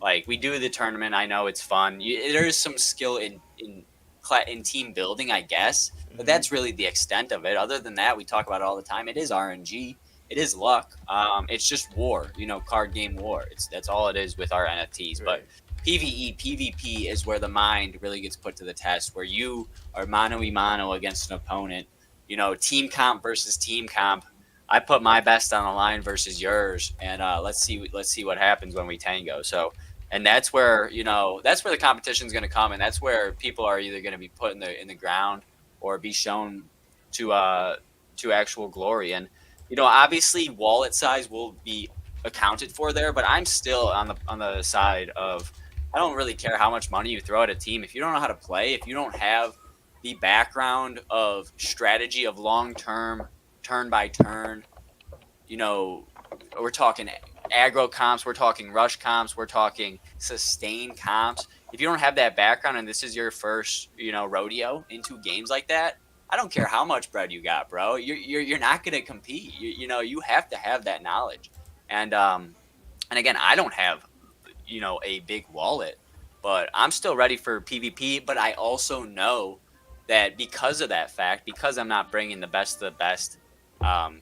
Like we do the tournament, I know it's fun. There is some skill in team building, I guess, but hmm that's really the extent of it. Other than that, we talk about it all the time. It is RNG. It is luck. It's just war. Card game war. That's all it is with our NFTs. But right, PVE, PvP is where the mind really gets put to the test, where you are mano a mano against an opponent. Team comp versus team comp. I put my best on the line versus yours, and let's see what happens when we tango. So, and that's where the competition is going to come, and that's where people are either going to be put in the ground or be shown to actual glory. And obviously wallet size will be accounted for there, but I'm still on the side of I don't really care how much money you throw at a team if you don't know how to play, if you don't have the background of strategy of long term, turn by turn. You know, we're talking aggro comps, we're talking rush comps, we're talking sustain comps. If you don't have that background and this is your first, rodeo into games like that, I don't care how much bread you got, bro. You're not gonna compete. You have to have that knowledge. And again, I don't have a big wallet, but I'm still ready for PvP. But I also know that because of that fact, because I'm not bringing the best of the best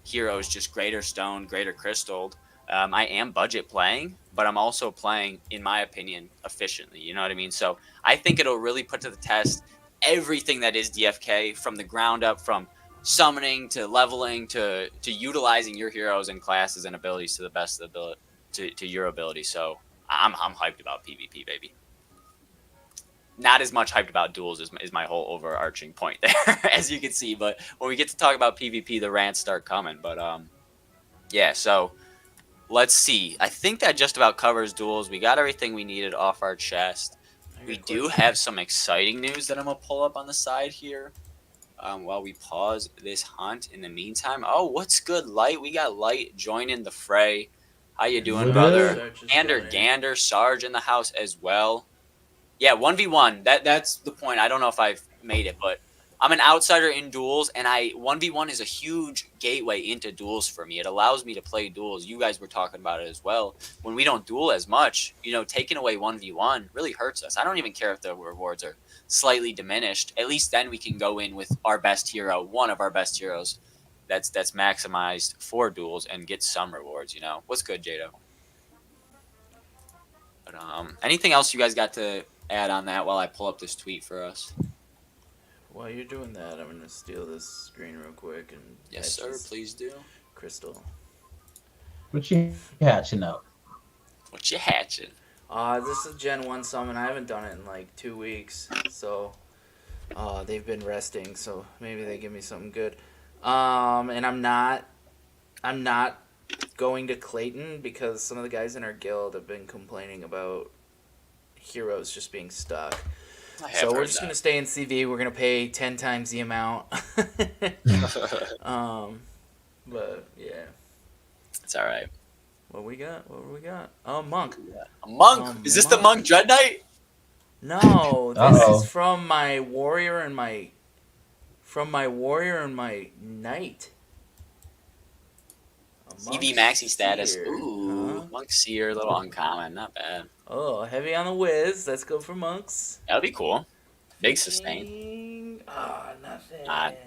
heroes, just greater stone, greater crystalled, I am budget playing, but I'm also playing, in my opinion, efficiently. You know what I mean? So I think it'll really put to the test everything that is DFK from the ground up, from summoning to leveling to utilizing your heroes and classes and abilities to the best of the ability to your ability. So I'm hyped about PvP, baby. Not as much hyped about duels is my whole overarching point there, as you can see. But when we get to talk about PvP, the rants start coming. But yeah. So let's see. I think that just about covers duels. We got everything we needed off our chest. We do have some exciting news that I'm gonna pull up on the side here. While we pause this hunt. In the meantime, oh, what's good, Light? We got Light joining the fray. How you doing, What brother? up? Gander, Sarge in the house as well. Yeah, 1v1. That's the point. I don't know if I've made it, but I'm an outsider in duels, and 1v1 is a huge gateway into duels for me. It allows me to play duels. You guys were talking about it as well. When we don't duel as much, taking away 1v1 really hurts us. I don't even care if the rewards are slightly diminished. At least then we can go in with our best hero, one of our best heroes that's maximized for duels and get some rewards, What's good, Jado? But anything else you guys got to add on that while I pull up this tweet for us? While you're doing that, I'm gonna steal this screen real quick and Yes, sir. Please do. Crystal. What you hatching up? What you hatching? This is Gen 1 summon. I haven't done it in like 2 weeks, so they've been resting, so maybe they give me something good. And I'm not going to Clayton because some of the guys in our guild have been complaining about heroes just being stuck. So we're just going to stay in CV. We're going to pay 10 times the amount. But yeah. It's all right. What we got? Oh, Monk. A monk? Is this the Monk Dread Knight? No, this is from my warrior and my knight. CV maxi status. Ooh, Monk Seer, a little uncommon, not bad. Oh, heavy on the whiz. Let's go for monks. That'll be cool. Big sustain. Nothing.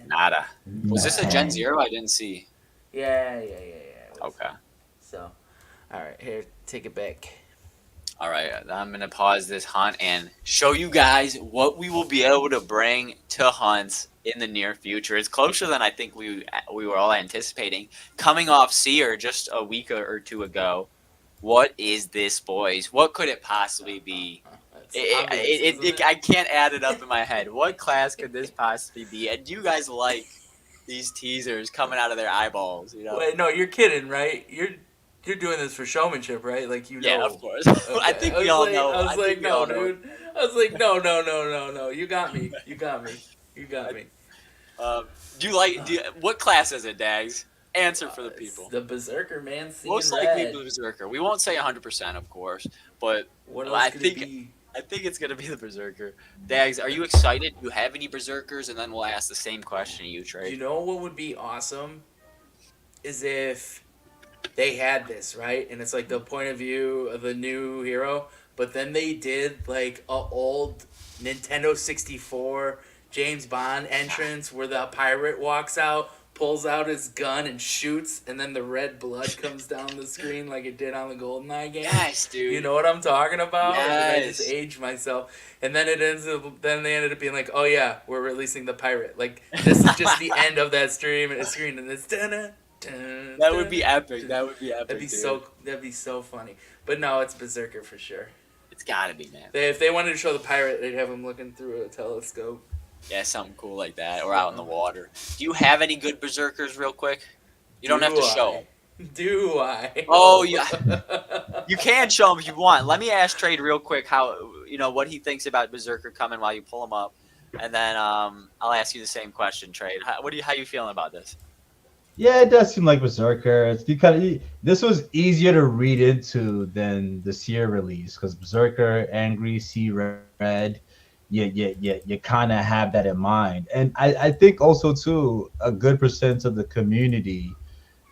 Nada. Was this a Gen 0? I didn't see. Yeah. Okay. So, all right, here, take it back. All right, I'm going to pause this hunt and show you guys what we will be able to bring to hunts in the near future. It's closer than I think we were all anticipating. Coming off Seer just a week or two ago. What is this, boys? What could it possibly be? I can't add it up in my head. What class could this possibly be? And do you guys like these teasers coming out of their eyeballs? Wait, no, you're kidding, right? You're doing this for showmanship, right? Like Yeah, of course. Okay. I think we all know. I was like, no, dude. I was like, no. You got me. Do you like? What class is it, Daggs? Answer for the people. The Berserker, man. Most likely the Berserker. We won't say 100%, of course, but I think it's gonna be the Berserker. Daggs, are you excited? Do you have any Berserkers? And then we'll ask the same question to you, Trey. You know what would be awesome? Is if they had this, right? And it's like the point of view of the new hero, but then they did like a old Nintendo 64 James Bond entrance where the pirate walks out, pulls out his gun and shoots, and then the red blood comes down the screen like it did on the GoldenEye game. Yes, dude. You know what I'm talking about? Yes. I just aged myself. And then then they ended up being like, oh yeah, we're releasing the pirate. Like, this is just the end of that screen, and it's that would be epic. That'd be so funny. But no, it's Berserker for sure. It's gotta be, man. If they wanted to show the pirate, they'd have him looking through a telescope. Yeah, something cool like that, or out in the Uh, water. Do you have any good berserkers, real quick? You don't have to do show I? them. Do I? Oh, Oh. yeah, you can show them if you want. Let me ask Trade real quick how what he thinks about berserker coming while you pull him up, and then I'll ask you the same question, Trade. How you feeling about this? Yeah, it does seem like Berserker. It's because this was easier to read into than the Seer release because Berserker, Angry, See Red, you kind of have that in mind. And I think also too a good percent of the community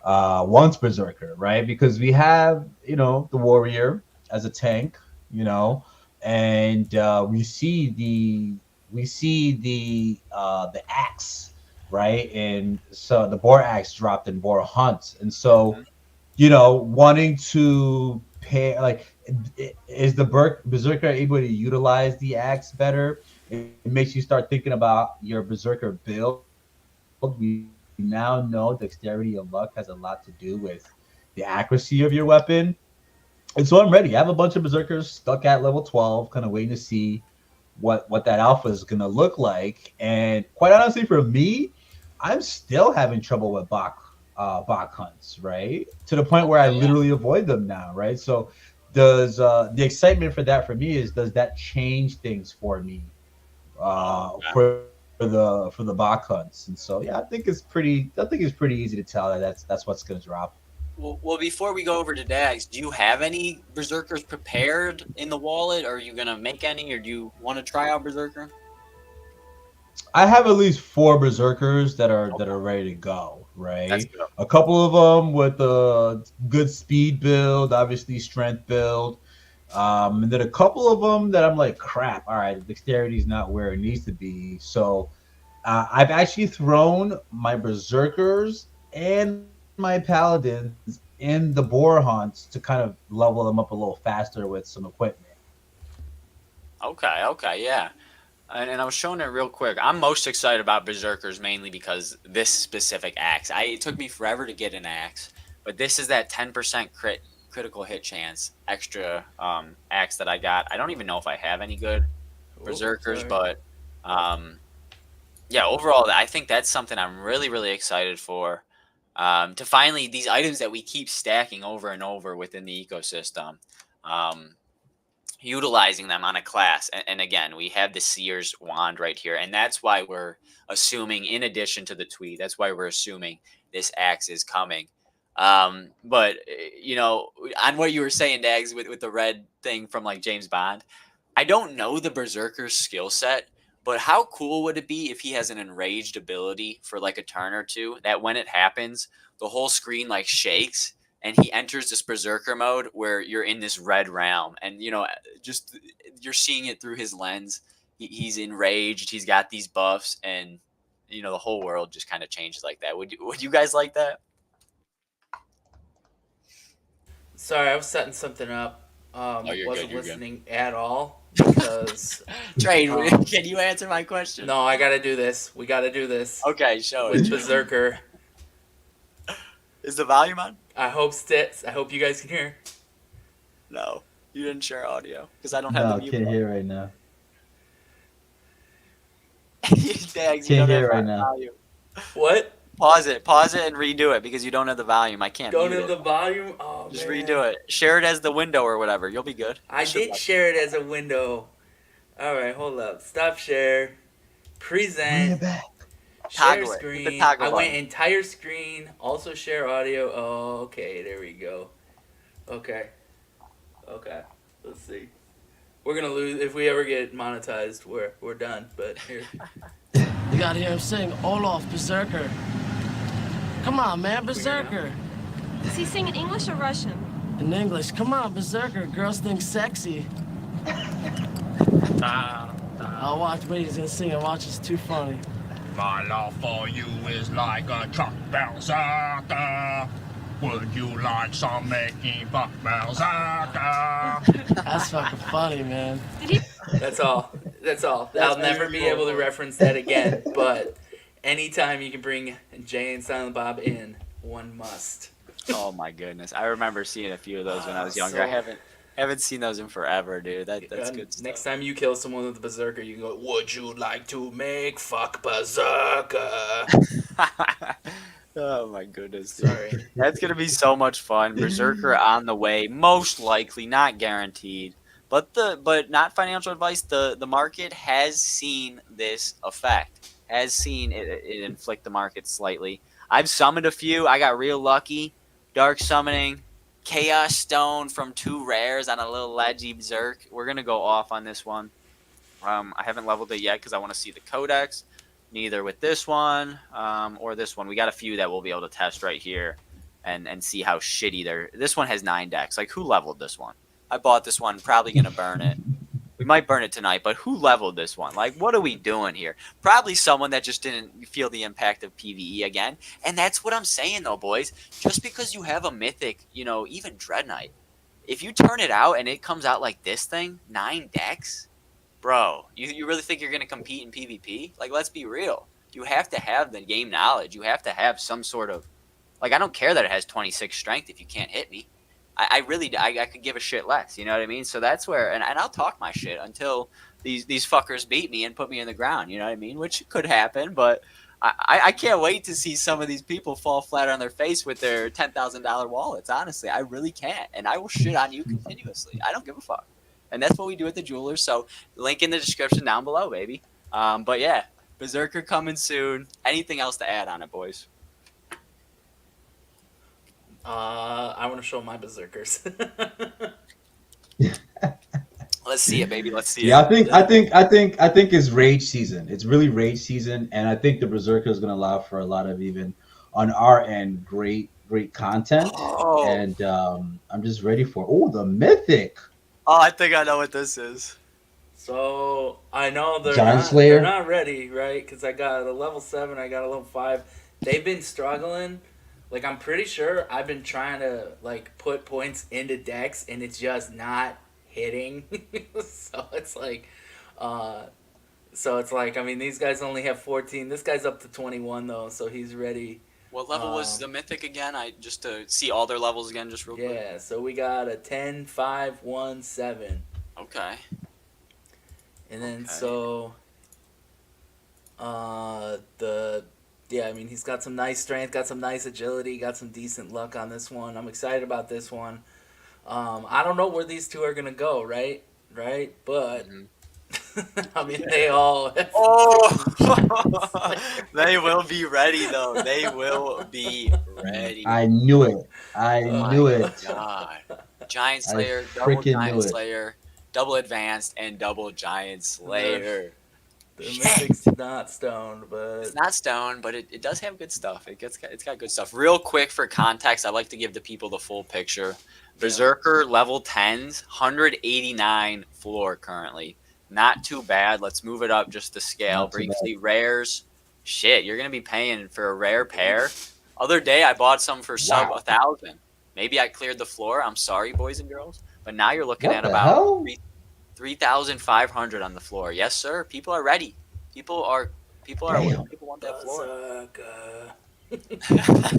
wants Berserker, right? Because we have the warrior as a tank, and we see the axe, right? And so the boar axe dropped in boar hunts, and so Hmm. wanting to pay like is the berserker able to utilize the axe better? It makes you start thinking about your berserker build. We now know dexterity of luck has a lot to do with the accuracy of your weapon. And so I'm ready. I have a bunch of berserkers stuck at level 12, kind of waiting to see what that alpha is gonna look like. And quite honestly, for me, I'm still having trouble with Bach hunts, right? To the point where I Okay, literally yeah. avoid them now, right? So does the excitement for me is does that change things for me Oh, okay. for the Bach hunts? And so yeah, I think it's pretty easy to tell that that's what's gonna drop. Well, before we go over to Dags, do you have any berserkers prepared in the wallet? Are you gonna make any, or do you want to try out berserker? I have at least four berserkers that are Okay, ready to go. that's Right, good. a couple of them with a good speed build, obviously strength build, and then a couple of them that I'm like, crap. All right, dexterity is not where it needs to be. So I've actually thrown my berserkers and my paladins in the boar hunts to kind of level them up a little faster with some equipment. Okay, yeah. And I was showing it real quick. I'm most excited about berserkers mainly because this specific axe. It took me forever to get an axe, but this is that 10% critical hit chance extra axe that I got. I don't even know if I have any good Oh, berserkers, sorry. but um, yeah, overall, I think that's something I'm really excited for. To finally these items that we keep stacking over and over within the ecosystem. Um, Utilizing them on a class. And again, we have the Seer's wand right here, and that's why we're assuming, in addition to the tweet, that's why we're assuming this axe is coming. But on what you were saying, Dags, with the red thing from like James Bond, I don't know the Berserker's skill set, but how cool would it be if he has an enraged ability for like a turn or two that when it happens, the whole screen like shakes and he enters this berserker mode where you're in this red realm and just you're seeing it through his lens. He's enraged, he's got these buffs, and the whole world just kind of changes like that. Would you guys like that? Sorry, I was setting something up. Oh, you're good, Wasn't you're good. listening at all because Trade, um, can you answer my question? no, I gotta do this. We gotta do this Okay, show it, with show it. Berserker. Is the volume on? I hope you guys can hear. No, you didn't share audio because I don't have the No, mute can't hear right now. button. Dags, you Can't don't have hear right now. volume. What? Pause it, and redo it because you don't have the volume. I can't Going mute in it. the volume. Oh Just man, redo it. Share it as the window or whatever. You'll be good. I It should did let share it as a window. All right, hold up. Stop share. Bring Present. it back. Share toggle it. Hit the screen. I toggle went button. entire screen. Also share audio. Oh, okay. There we go. Okay. Okay. Let's see. We're gonna lose if we ever get monetized. We're done. But here. You gotta hear him sing Olaf Berserker. Come on, man, We hear now? Berserker. Does he sing in English or Russian? In English, come on, Berserker. Girls think sexy. I'll watch, wait, he's gonna sing it. Watch, it's too funny. My love for you is like a truck berserker. Would you like some making buck berserker? That's fucking funny, man. Did he? That's all. That's all. That's I'll never be able to reference that again. But anytime you can bring Jay and Silent Bob in, one must. Oh my goodness! I remember seeing a few of those when I was younger. I So- haven't Haven't seen those in forever, dude. That's good stuff. Next time you kill someone with a berserker, you can go, would you like to make fuck berserker? Oh my goodness, dude. Sorry. That's gonna be so much fun. Berserker on the way, most likely, not guaranteed. But not financial advice. The market has seen this effect. Has seen it inflict the market slightly. I've summoned a few. I got real lucky. Dark summoning, Chaos Stone from 2 rares on a little ledgy berserk. We're gonna go off on this one. I haven't leveled it yet because I want to see the codex. Neither with this one or this one. We got a few that we'll be able to test right here and see how shitty they're. This one has 9 decks. Like, who leveled this one? I bought this one. Probably going to burn it. We might burn it tonight, but who leveled this one? Like, what are we doing here? Probably someone that just didn't feel the impact of PvE again. And that's what I'm saying, though, boys. Just because you have a mythic, even Dread Knight, if you turn it out and it comes out like this thing, 9 decks, bro, you really think you're going to compete in PvP? Like, let's be real. You have to have the game knowledge. You have to have some sort of, like, I don't care that it has 26 strength if you can't hit me. I could give a shit less. You know what I mean? So that's where, and I'll talk my shit until these fuckers beat me and put me in the ground. You know what I mean? Which could happen, but I can't wait to see some of these people fall flat on their face with their $10,000 wallets. Honestly, I really can't, and I will shit on you continuously. I don't give a fuck. And that's what we do at the Jewelers. So link in the description down below, baby. But yeah, Berserker coming soon. Anything else to add on it, boys? I want to show my berserkers. Let's see it, baby. Let's see Yeah, it. I think it's rage season. It's really rage season, and I think the berserker is going to allow for a lot of, even on our end, great content. Oh. And I'm just ready for the mythic. Oh, I think I know what this is. So I know Giant Slayer? they're not ready, right? Because I got a level 7, I got a level 5. They've been struggling. Like, I'm pretty sure I've been trying to, like, put points into decks, and it's just not hitting. So it's like, I mean, these guys only have 14. This guy's up to 21, though, so he's ready. What level was the mythic again? Just to see all their levels again, just real quick. Yeah, so we got a 10, 5, 1, 7. Okay. And then, Okay. so, yeah, I mean, he's got some nice strength, got some nice agility, got some decent luck on this one. I'm excited about this one. I don't know where these two are going to go, right? But, I mean, they all... Oh! They will be ready, though. They will be ready. I knew it. I knew it. God. Giant Slayer, I double freaking Giant knew it. Slayer, double Advanced, and double Giant Slayer. The Mythic's not stoned, but... It's not stone, but it does have good stuff. It's got good stuff. Real quick for context, I like to give the people the full picture. Berserker level 10s, 189 floor currently. Not too bad. Let's move it up just to scale. Briefly, rares. Shit, you're going to be paying for a rare pair. Other day, I bought some for sub 1,000. Maybe I cleared the floor. I'm sorry, boys and girls. But now you're looking at about 3,500 on the floor. Yes, sir. People are ready. People want that floor.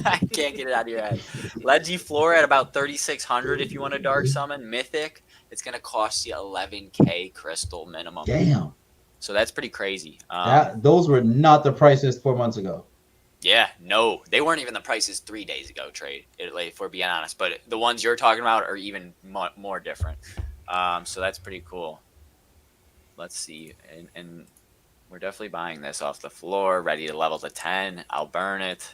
I can't get it out of your head. Leggy floor at about 3,600 if you want a dark summon. Mythic, it's going to cost you 11k crystal minimum. Damn. So that's pretty crazy. Those were not the prices 4 months ago. Yeah, no. They weren't even the prices 3 days ago, Trade, if we're being honest. But the ones you're talking about are even more different. So that's pretty cool. Let's see. And we're definitely buying this off the floor, ready to level to 10. I'll burn it.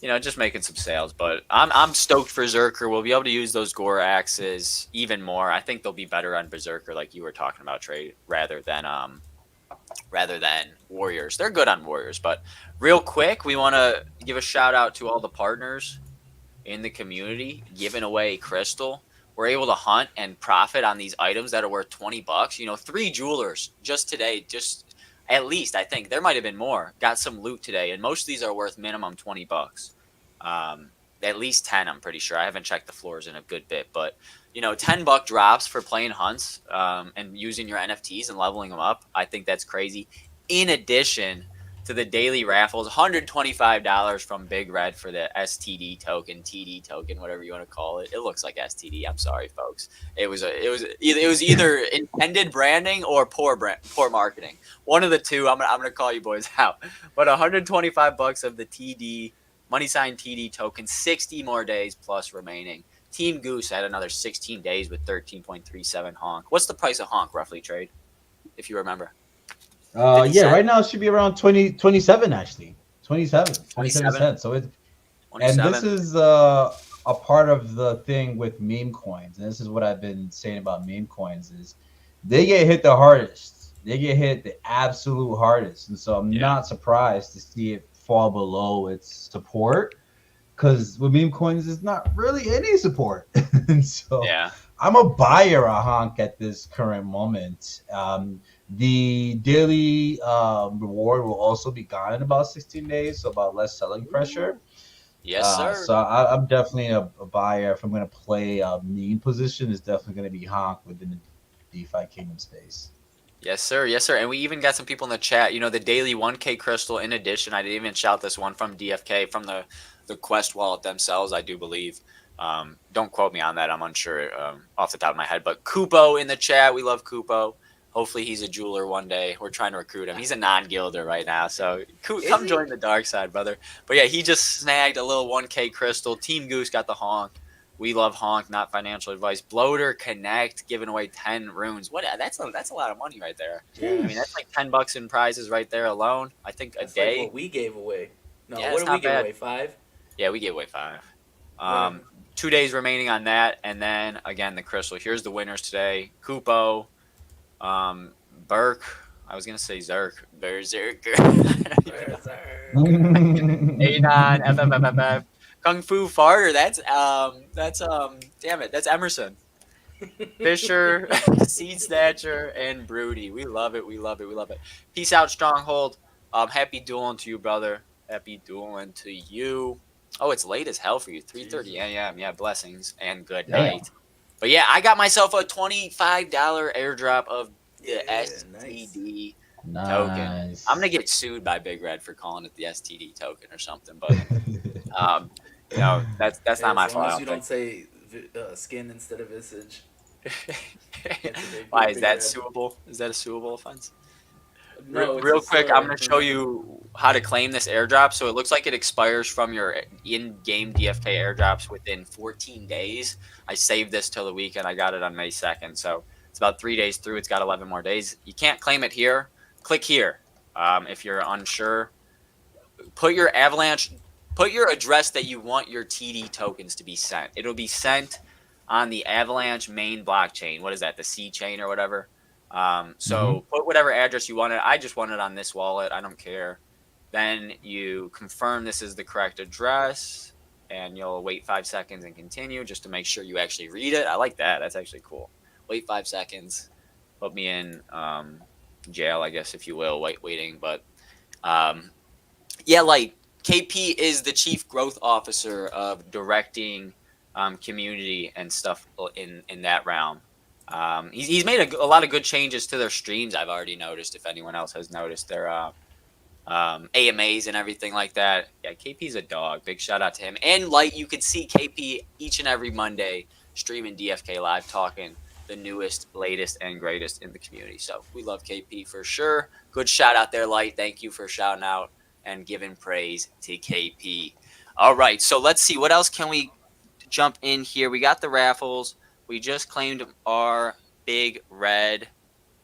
Just making some sales. But I'm stoked for Berserker. We'll be able to use those Gore axes even more. I think they'll be better on Berserker, like you were talking about, Trey, rather than Warriors. They're good on Warriors. But real quick, we want to give a shout out to all the partners in the community giving away crystal. We're able to hunt and profit on these items that are worth $20. 3 jewelers just today, at least, I think there might have been more, got some loot today, and most of these are worth minimum $20. At least 10, I'm pretty sure. I haven't checked the floors in a good bit, but $10 drops for playing hunts and using your NFTs and leveling them up. I think that's crazy. In addition to the daily raffles. $125 from Big Red for the STD token, TD token, whatever you want to call it. It looks like STD. I'm sorry, folks. It was either intended branding or poor marketing. One of the two. I'm gonna call you boys out. But $125 of the TD money sign TD token. 60 more days plus remaining. Team Goose had another 16 days with 13.37 honk. What's the price of honk roughly, Trade? If you remember. Yeah, right now it should be around 27 actually. 27 cents. So it 27. and this is a part of the thing with meme coins. And this is what I've been saying about meme coins is they get hit the hardest. They get hit the absolute hardest. And so I'm not surprised to see it fall below its support. Because with meme coins, there's not really any support. And so I'm a buyer of honk at this current moment. The daily reward will also be gone in about 16 days, so about less selling pressure. Yes, sir. So I'm definitely a buyer. If I'm going to play a meme position, it's definitely going to be honk within the DeFi Kingdom space. Yes, sir. Yes, sir. And we even got some people in the chat. You know, the daily 1K crystal. In addition, I didn't even shout this one from DFK from the Quest wallet themselves, I do believe. Don't quote me on that. I'm unsure off the top of my head. But Kupo in the chat. We love Kupo. Hopefully he's a jeweler one day. We're trying to recruit him. He's a non-guilder right now. So come join the dark side, brother. But yeah, he just snagged a little 1K crystal. Team Goose got the honk. We love honk, not financial advice. Bloater Connect giving away 10 runes. What? That's a lot of money right there. Yeah. I mean, that's like $10 in prizes right there alone. I think that's a day. Like what we gave away. No, Yeah, what did we give away? 5? Yeah, we gave away 5. 2 days remaining on that, and then again the crystal. Here's the winners today: Kupo, Burke. I was gonna say Zerk, Berserker. Anon, FFFFF. Kung Fu Farter. Damn it, that's Emerson. Fisher, Seed Snatcher, and Broody. We love it. We love it. We love it. Peace out, Stronghold. Happy dueling to you, brother. Happy dueling to you. Oh, it's late as hell for you. 3:30 a.m. Yeah, blessings and good night. But yeah, I got myself a $25 airdrop of the STD token. I'm gonna get sued by Big Red for calling it the STD token or something. But you know, that's not my fault. As long as you don't say skin instead of visage. Why is that suable? Is that a suable offense? No, real quick, I'm going to show you how to claim this airdrop. So it looks like it expires from your in-game DFK airdrops within 14 days. I saved this till the weekend. I got it on May 2nd. So it's about 3 days through. It's got 11 more days. You can't claim it here. Click here if you're unsure. Put your Avalanche, put your address that you want your TD tokens to be sent. It'll be sent on the Avalanche main blockchain. What is that? The C chain or whatever. So put whatever address you want it. I just want it on this wallet. I don't care. Then you confirm this is the correct address, and you'll wait 5 seconds and continue just to make sure you actually read it. I like that. That's actually cool. Wait 5 seconds. Put me in jail, I guess, if you will, waiting. But yeah, like KP is the chief growth officer of directing community and stuff in that realm. He's made a lot of good changes to their streams. I've already noticed. If anyone else has noticed their AMAs and everything like that. Yeah, KP's a dog. Big shout out to him. And like you could see KP each and every Monday streaming DFK Live, talking the newest, latest, and greatest in the community. So we love KP for sure. Good shout out there, Light. Thank you for shouting out and giving praise to KP. All right, so let's see. What else can we jump in here? We got the raffles. We just claimed our Big Red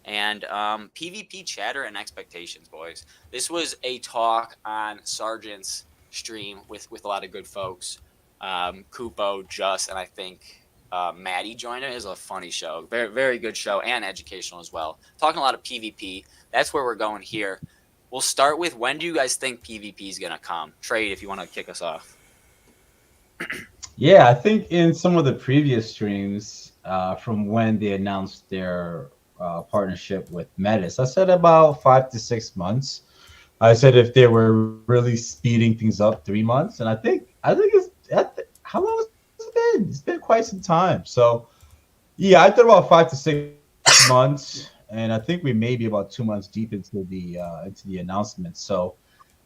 and PvP chatter and expectations, boys. This was a talk on Sergeant's stream with a lot of good folks. Kupo, Just, and I think Maddie joined it. It was a funny show. Very, very good show and educational as well. Talking a lot of PvP. That's where we're going here. We'll start with, when do you guys think PvP is going to come? Trade, if you want to kick us off. Yeah, I think in some of the previous streams from when they announced their partnership with Metis, I said about 5 to 6 months. I said if they were really speeding things up, 3 months, and I think it's how long has it been? It's been quite some time. So yeah, I thought about 5 to 6 months, and I think we may be about 2 months deep into the announcement. So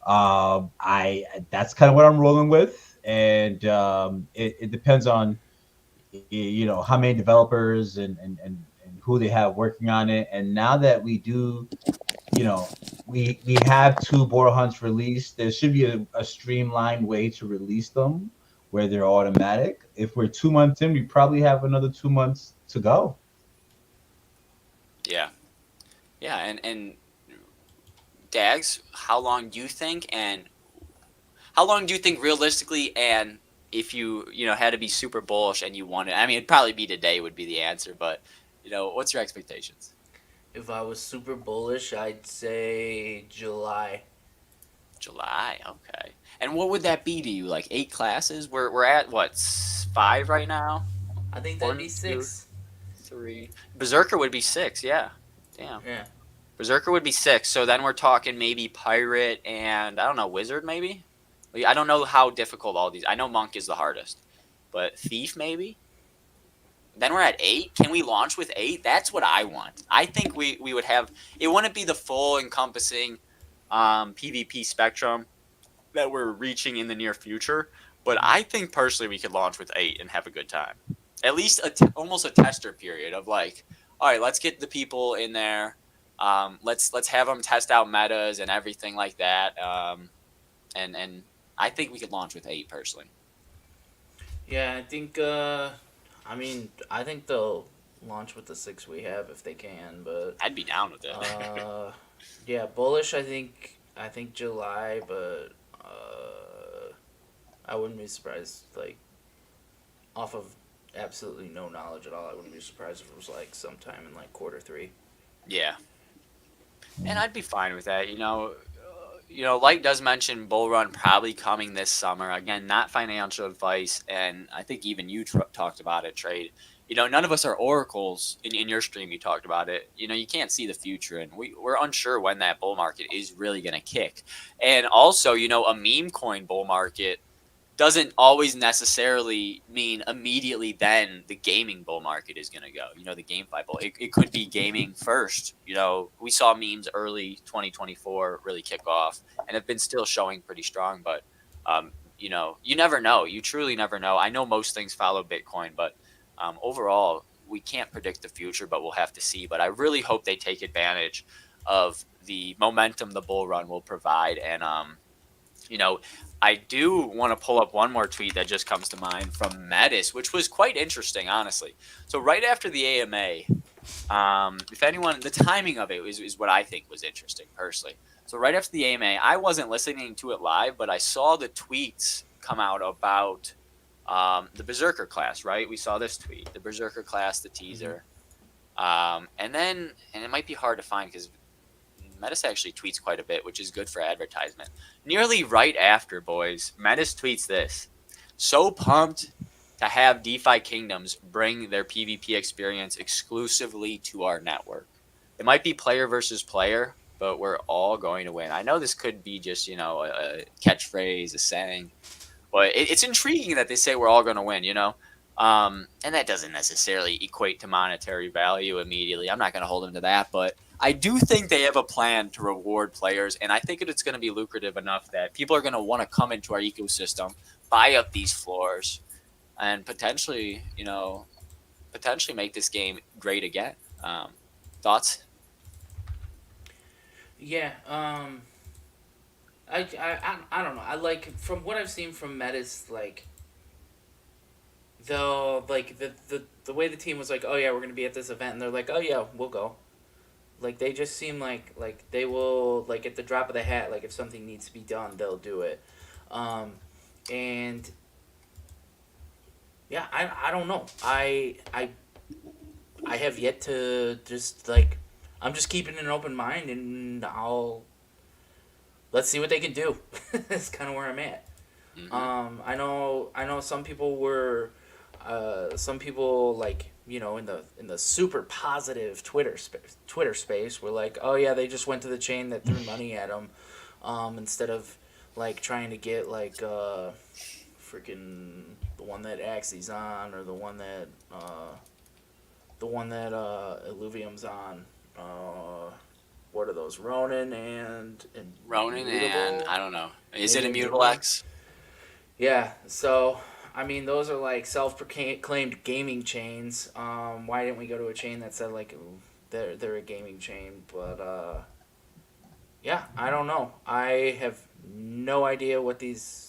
I That's kind of what I'm rolling with, and it depends on how many developers and who they have working on it. And now that we do, we have two boar hunts released, there should be a streamlined way to release them where they're automatic. If we're 2 months in, we probably have another 2 months to go. Yeah. Yeah, and Dags, how long do you think, and how long do you think realistically, and if you had to be super bullish and you won it, I mean, it'd probably be today would be the answer, but what's your expectations? If I was super bullish, I'd say July. July, okay. And what would that be to you? Like 8 classes? We're at what, 5 right now? I think that'd One, be two, 6. 3. Berserker would be 6, yeah. Damn. Yeah. Berserker would be 6. So then we're talking maybe Pirate and I don't know, Wizard maybe? I don't know how difficult all these. I know Monk is the hardest, but Thief maybe. Then we're at 8. Can we launch with 8? That's what I want. I think we would have. It wouldn't be the full encompassing PvP spectrum that we're reaching in the near future, but I think personally we could launch with 8 and have a good time. At least almost a tester period of like, all right, let's get the people in there. Let's have them test out metas and everything like that. And I think we could launch with 8 personally. Yeah, I think. I think they'll launch with the 6 we have if they can, but I'd be down with it. yeah, bullish. I think July, but I wouldn't be surprised. Like, off of absolutely no knowledge at all, I wouldn't be surprised if it was like sometime in like quarter 3. Yeah, and I'd be fine with that. Light does mention Bull Run probably coming this summer. Again, not financial advice, and I think even you talked about it, Trade. None of us are oracles. In your stream, you talked about it. You can't see the future, and we're unsure when that bull market is really going to kick. And also, a meme coin bull market doesn't always necessarily mean immediately then the gaming bull market is going to go. The GameFi bull. It could be gaming first. We saw memes early 2024 really kick off and have been still showing pretty strong. But, you never know. You truly never know. I know most things follow Bitcoin, but overall, we can't predict the future, but we'll have to see. But I really hope they take advantage of the momentum the bull run will provide. And, I do want to pull up one more tweet that just comes to mind from Metis, which was quite interesting, honestly. So right after the AMA, if anyone, the timing of it is what I think was interesting personally. So right after the AMA, I wasn't listening to it live, but I saw the tweets come out about the Berserker class, right? We saw this tweet, the Berserker class, the teaser. And it might be hard to find because Metis actually tweets quite a bit, which is good for advertisement. Nearly right after, boys, Metis tweets this. So pumped to have DefiKingdoms bring their PvP experience exclusively to our network. It might be player versus player, but we're all going to win. I know this could be just, a catchphrase, a saying, but it's intriguing that they say we're all going to win, and that doesn't necessarily equate to monetary value immediately. I'm not going to hold them to that, but I do think they have a plan to reward players, and I think it's going to be lucrative enough that people are going to want to come into our ecosystem, buy up these floors, and potentially make this game great again. Thoughts? Yeah. I don't know. I like, from what I've seen from Metis, like, though, like the way the team was like, oh yeah, we're gonna be at this event, and they're like, oh yeah, we'll go. Like, they just seem like they will, like, at the drop of the hat, like, if something needs to be done, they'll do it. And yeah, I don't know. I have yet to just, like, I'm just keeping an open mind, and let's see what they can do. That's kind of where I'm at. Mm-hmm. I know some people were, like, in the super positive Twitter space were like, oh yeah, they just went to the chain that threw money at them, instead of like trying to get like freaking the one that Axie's on, or the one that Illuvium's on. what are those? Ronin and Ronin and Immutable? I don't know. Is it Maybe Immutable Immutable? X? Yeah, so I mean, those are like self-proclaimed gaming chains. Why didn't we go to a chain that said like they're a gaming chain? But yeah, I don't know. I have no idea what these.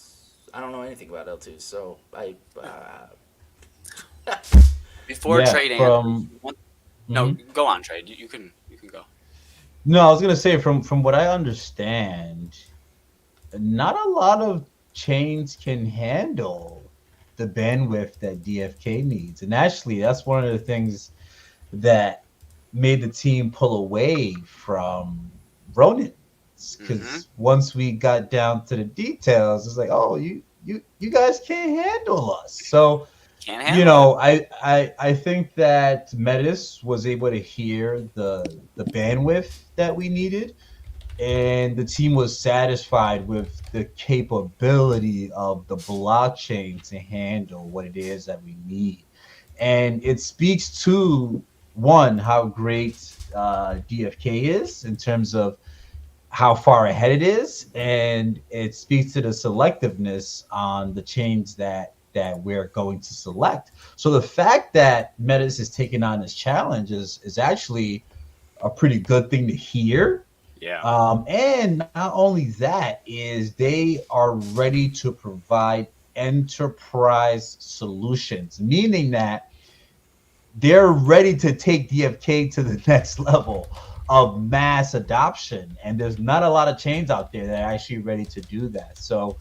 I don't know anything about L2, so I. Before Yeah, trade answers. from No, mhm. go on, trade. You can go. No, I was gonna say from what I understand, not a lot of chains can handle the bandwidth that DFK needs, and actually, that's one of the things that made the team pull away from Ronin. Mm-hmm. Because once we got down to the details, it's like, oh, you guys can't handle us. So Can't handle it. I think that Metis was able to hear the bandwidth that we needed, and the team was satisfied with the capability of the blockchain to handle what it is that we need. And it speaks to one how great DFK is in terms of how far ahead it is, and it speaks to the selectiveness on the chains that we're going to select. So the fact that Metis is taking on this challenge is actually a pretty good thing to hear. Yeah. And not only that is they are ready to provide enterprise solutions, meaning that they're ready to take DFK to the next level of mass adoption. And there's not a lot of chains out there that are actually ready to do that. So,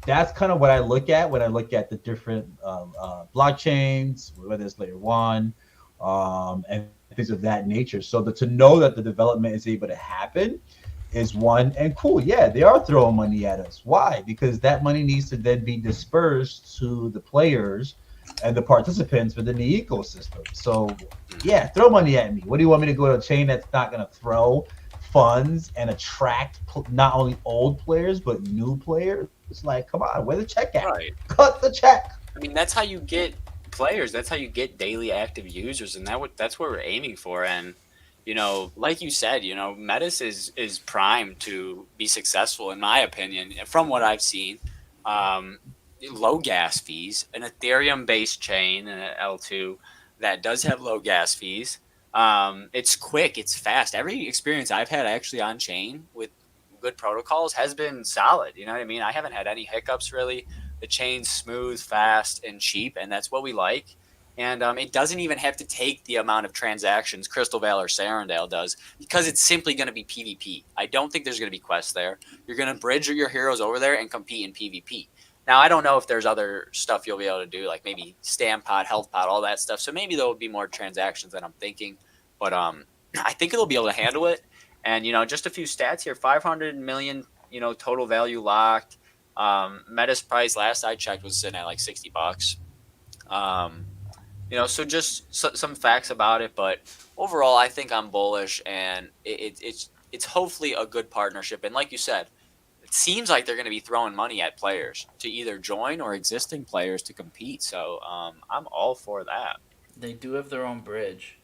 that's kind of what I look at when I look at the different blockchains, whether it's layer one, and things of that nature. So to know that the development is able to happen is one, and cool. Yeah, they are throwing money at us. Why? Because that money needs to then be dispersed to the players and the participants within the ecosystem. So yeah, throw money at me. What do you want me to go to a chain that's not going to throw funds and attract not only old players but new players? It's like, come on, where's the check at? Right. Cut the check. I mean, that's how you get players. That's how you get daily active users, and that's what we're aiming for. And like you said, Metis is primed to be successful, in my opinion, from what I've seen. Um, Low gas fees, an Ethereum-based chain, an L2 that does have low gas fees. It's quick, it's fast. Every experience I've had actually on chain with good protocols has been solid. You know what I mean? I haven't had any hiccups really. The chain's smooth, fast, and cheap, and that's what we like. And it doesn't even have to take the amount of transactions Crystal Vale or Sarandale does because it's simply going to be PvP. I don't think there's going to be quests there. You're going to bridge your heroes over there and compete in PvP. Now, I don't know if there's other stuff you'll be able to do, like maybe Stam Pod, Health Pod, all that stuff. So maybe there will be more transactions than I'm thinking. But I think it'll be able to handle it. And, just a few stats here. 500 million, total value locked. Meta's price last I checked was sitting at like $60. So just some facts about it, but overall, I think I'm bullish, and it's hopefully a good partnership. And like you said, it seems like they're going to be throwing money at players to either join or existing players to compete. So I'm all for that. They do have their own bridge.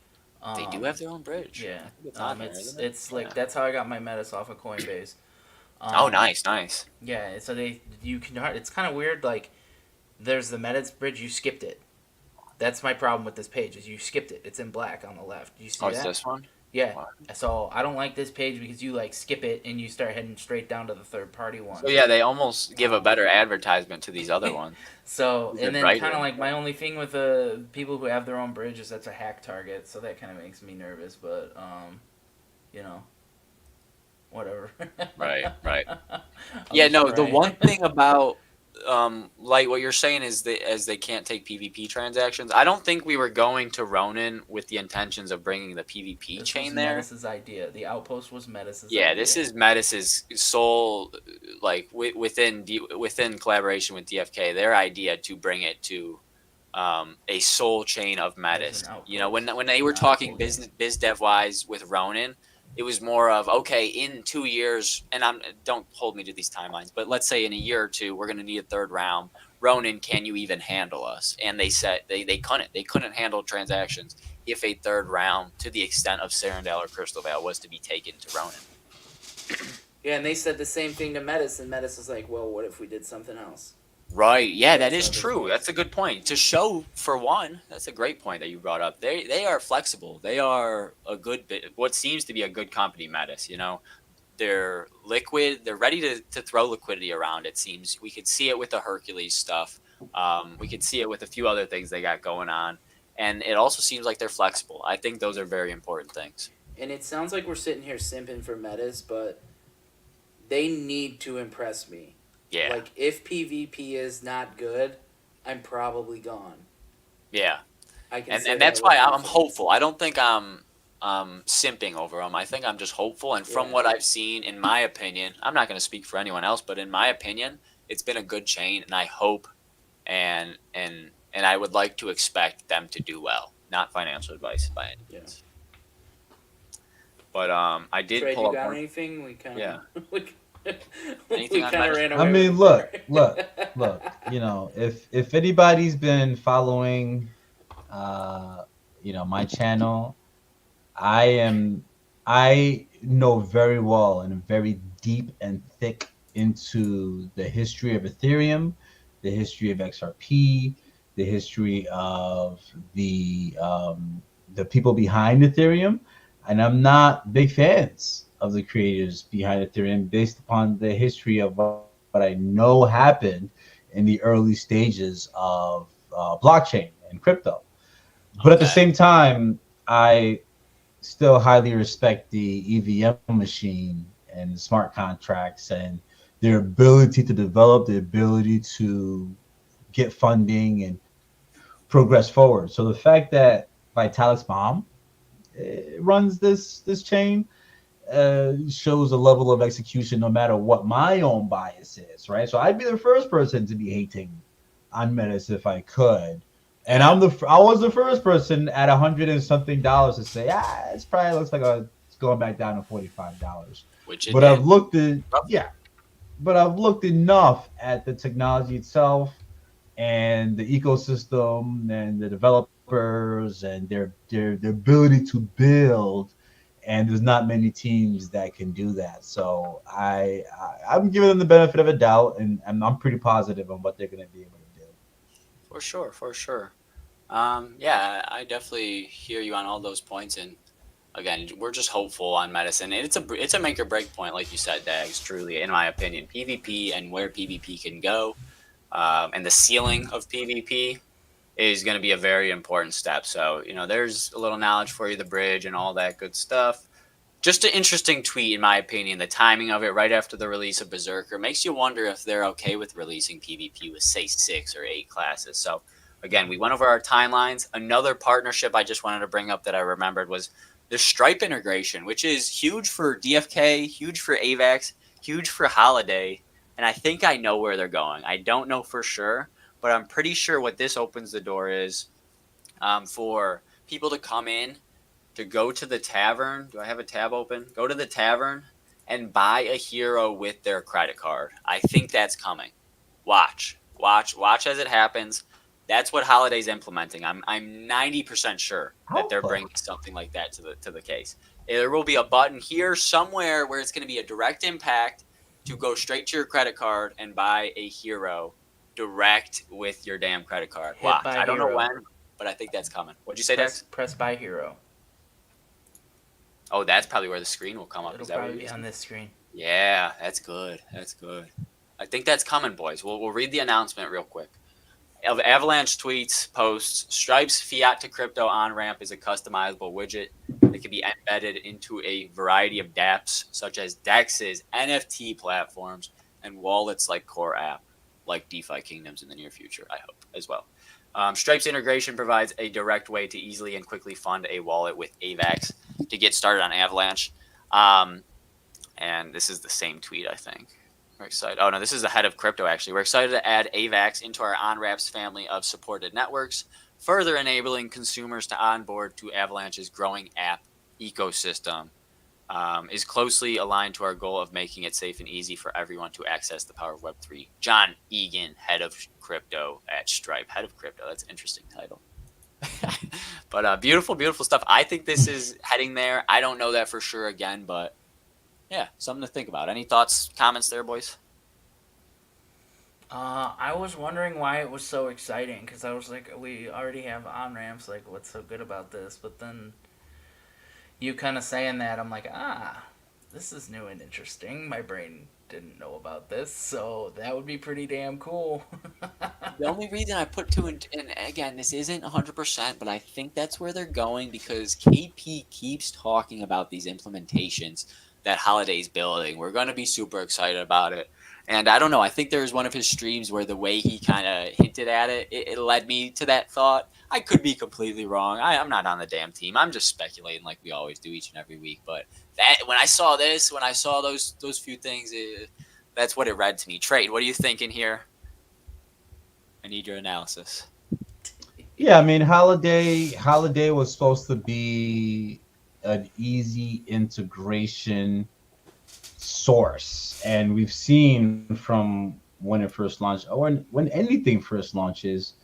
They do have their own bridge. Yeah, I think it's on here, isn't it? it's like Yeah. that's how I got my Metis off of Coinbase. Oh, nice. Yeah, so you can. It's kind of weird. Like, there's the Metis bridge. You skipped it. That's my problem with this page. Is you skipped it. It's in black on the left. You see Oh, that? it's this one? Yeah. Wow. So I don't like this page because you like skip it and you start heading straight down to the third party one. So yeah, they almost give a better advertisement to these other ones. So Good and then writing. kind of like my only thing with the people who have their own bridge is that's a hack target. So that kind of makes me nervous. But whatever. Right. I'll Yeah, just no, the try. one thing about like what you're saying is they can't take PvP transactions. I don't think we were going to Ronin with the intentions of bringing the PvP This chain was there. Metis's idea. The outpost was Metis's Yeah, idea. this is Metis's sole, like within collaboration with DFK, their idea to bring it to a sole chain of Metis. an When they were talking biz dev wise with Ronin, it was more of, okay, in 2 years, and don't hold me to these timelines, but let's say in a year or two, we're going to need a third round. Ronin, can you even handle us? And they said they couldn't handle transactions. if a third round to the extent of Serendale or Crystal Vale was to be taken to Ronin. Yeah, and they said the same thing to Metis, and Metis was like, well, what if we did something else? Right. Yeah, that That's is how this true. goes. That's a good point. To show, for one, that's a great point that you brought up. They are flexible. They are a good bit, what seems to be a good company, Metis. You know, they're liquid. They're ready to throw liquidity around. It seems we could see it with the Hercules stuff. We could see it with a few other things they got going on, and it also seems like they're flexible. I think those are very important things. And it sounds like we're sitting here simping for Metis, but they need to impress me. Yeah. Like, if PvP is not good, I'm probably gone. Yeah. I can say And that that's with why I'm confidence. hopeful. I don't think I'm simping over them. I think I'm just hopeful. And from Yeah. what I've seen, in my opinion, I'm not going to speak for anyone else, but in my opinion, it's been a good chain, and I hope and I would like to expect them to do well. Not financial advice by any means. But I did Fred, pull you up got one. anything? We kind of Yeah. we Anything on kind of Metis? ran away. I mean, with look, it. look. You know, if anybody's been following, you know, my channel, I know very well and very deep and thick into the history of Ethereum, the history of XRP, the history of the people behind Ethereum, and I'm not big fans of the creators behind Ethereum based upon the history of what I know happened in the early stages of blockchain and crypto. But at the Okay. same time, I still highly respect the EVM machine and the smart contracts and their ability to develop, the ability to get funding and progress forward. So the fact that Vitalik's mom runs this chain shows a level of execution no matter what my own bias is, right? So I'd be the first person to be hating on Metis if I could. And Yeah. I was the first person at $100 and something to say, it's probably looks like it's going back down to $45. Which it But did. I've looked at Roughly. but I've looked enough at the technology itself and the ecosystem and the developers and their ability to build, and there's not many teams that can do that. So I'm giving them the benefit of a doubt, and I'm pretty positive on what they're going to be able to do. For sure, for sure. Yeah, I definitely hear you on all those points, and again, we're just hopeful on medicine. And it's a make or break point, like you said, Daggs. Truly, in my opinion, PvP and where PvP can go, and the ceiling of PvP is going to be a very important step. So there's a little knowledge for you, the bridge and all that good stuff. Just an interesting tweet, in my opinion. The timing of it right after the release of Berserker makes you wonder if they're okay with releasing PvP with, say, 6 or 8 classes. So, again, we went over our timelines. Another partnership I just wanted to bring up that I remembered was the Stripe integration, which is huge for DFK, huge for AVAX, huge for Holiday. And I think I know where they're going. I don't know for sure, but I'm pretty sure what this opens the door is for people to come in, to go to the tavern. Do I have a tab open? Go to the tavern and buy a hero with their credit card. I think that's coming. Watch as it happens. That's what Holiday's implementing. I'm 90% sure that they're bringing something like that to the case. There will be a button here somewhere where it's going to be a direct impact to go straight to your credit card and buy a hero direct with your damn credit card. Watch. I don't know when, but I think that's coming. What'd you say, Dex? Press buy hero. Oh, that's probably where the screen will come up. It'll Is that probably what be on this screen. Yeah, that's good. That's good. I think that's coming, boys. We'll read the announcement real quick. Avalanche tweets, posts, Stripe's fiat to crypto on-ramp is a customizable widget that can be embedded into a variety of dApps, such as Dex's NFT platforms and wallets like Core App, like DefiKingdoms in the near future, I hope, as well. Stripe's integration provides a direct way to easily and quickly fund a wallet with AVAX to get started on Avalanche. And this is the same tweet, I think. We're excited. Oh, no, this is the head of crypto, actually. We're excited to add AVAX into our OnRamps family of supported networks, further enabling consumers to onboard to Avalanche's growing app ecosystem. Is closely aligned to our goal of making it safe and easy for everyone to access the power of Web3. John Egan, head of crypto at Stripe. Head of crypto. That's an interesting title. But beautiful, beautiful stuff. I think this is heading there. I don't know that for sure again, but yeah, something to think about. Any thoughts, comments there, boys? I was wondering why it was so exciting because I was like, we already have on ramps. Like, what's so good about this? But then you kind of saying that, I'm like, this is new and interesting. My brain didn't know about this, so that would be pretty damn cool. The only reason I put two and again, this isn't 100%, but I think that's where they're going because KP keeps talking about these implementations that Holiday's building. We're going to be super excited about it. And I don't know, I think there was one of his streams where the way he kind of hinted at it, it led me to that thought. I could be completely wrong. I'm not on the damn team. I'm just speculating like we always do each and every week. But that when I saw this, when I saw those few things, that's what it read to me. Trade, what are you thinking here? I need your analysis. Yeah, I mean, Holiday was supposed to be an easy integration source, and we've seen from when it first launched, or when anything first launches,